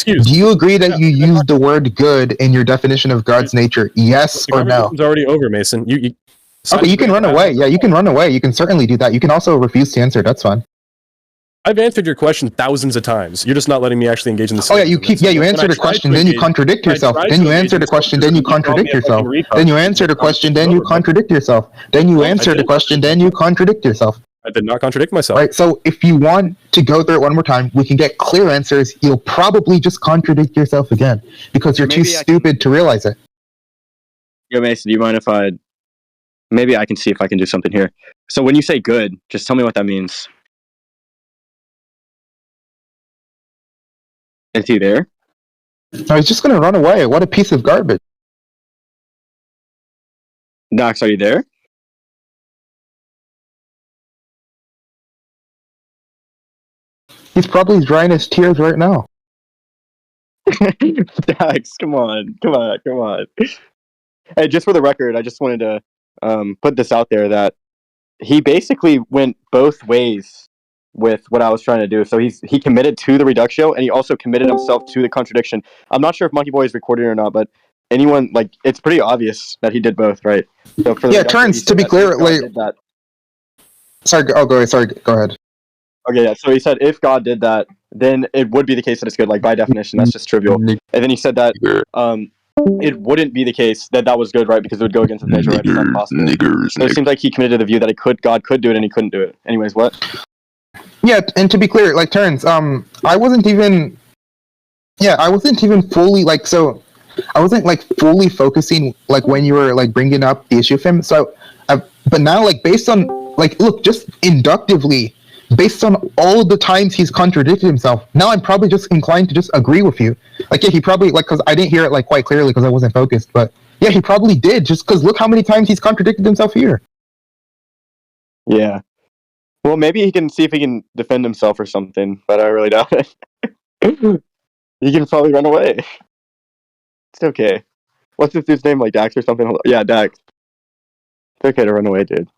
[SPEAKER 2] Do you agree that you used the word "good" in your definition of God's nature? Yes or no?
[SPEAKER 5] It's already over, Mason.
[SPEAKER 2] Okay, you can run away. Yeah, you can run away. You can certainly do that. You can also refuse to answer. That's fine.
[SPEAKER 5] I've answered your question thousands of times. You're just not letting me actually engage in the.
[SPEAKER 2] Oh yeah, you answered a question, then you contradict yourself. Then you answered a question, then you contradict yourself. Then you answered a question, then you contradict yourself. Then you answered a question, then you contradict yourself.
[SPEAKER 5] I did not contradict myself.
[SPEAKER 2] Right. So if you want to go through it one more time, we can get clear answers. You'll probably just contradict yourself again because you're too stupid to realize it.
[SPEAKER 13] Yo, Mason, do you mind if maybe I can see if I can do something here. So when you say good, just tell me what that means. Is he there?
[SPEAKER 2] No, he's just gonna run away. What a piece of garbage.
[SPEAKER 13] Dax, are you there?
[SPEAKER 2] He's probably drying his tears right now.
[SPEAKER 13] Dax, come on. Hey, just for the record, I just wanted to put this out there that he basically went both ways with what I was trying to do. So he committed to the reductio, and he also committed himself to the contradiction. I'm not sure if monkeyboy is recording or not, but anyone, like, it's pretty obvious that he did both, right? So for
[SPEAKER 2] Turnz, to be clear, like, go ahead.
[SPEAKER 13] Okay, yeah, so he said if God did that, then it would be the case that it's good, like, by definition, that's just trivial. And then he said that it wouldn't be the case that was good, right, because it would go against his nature, right? It's not possible. So it seems like he committed to the view that God could do it, and he couldn't do it. Anyways, what?
[SPEAKER 2] Yeah, and to be clear, like, Turnz, I wasn't even fully, like, so, I wasn't, like, fully focusing, like, when you were, like, bringing up the issue of him, so, but now, like, based on, like, look, just inductively, based on all the times he's contradicted himself, now I'm probably just inclined to just agree with you. Like, yeah, he probably, like, because I didn't hear it, like, quite clearly because I wasn't focused, but, yeah, he probably did, just because look how many times he's contradicted himself here.
[SPEAKER 13] Yeah. Well, maybe he can see if he can defend himself or something, but I really doubt it. He can probably run away. It's okay. What's this dude's name, like Dax or something? Yeah, Dax. It's okay to run away, dude.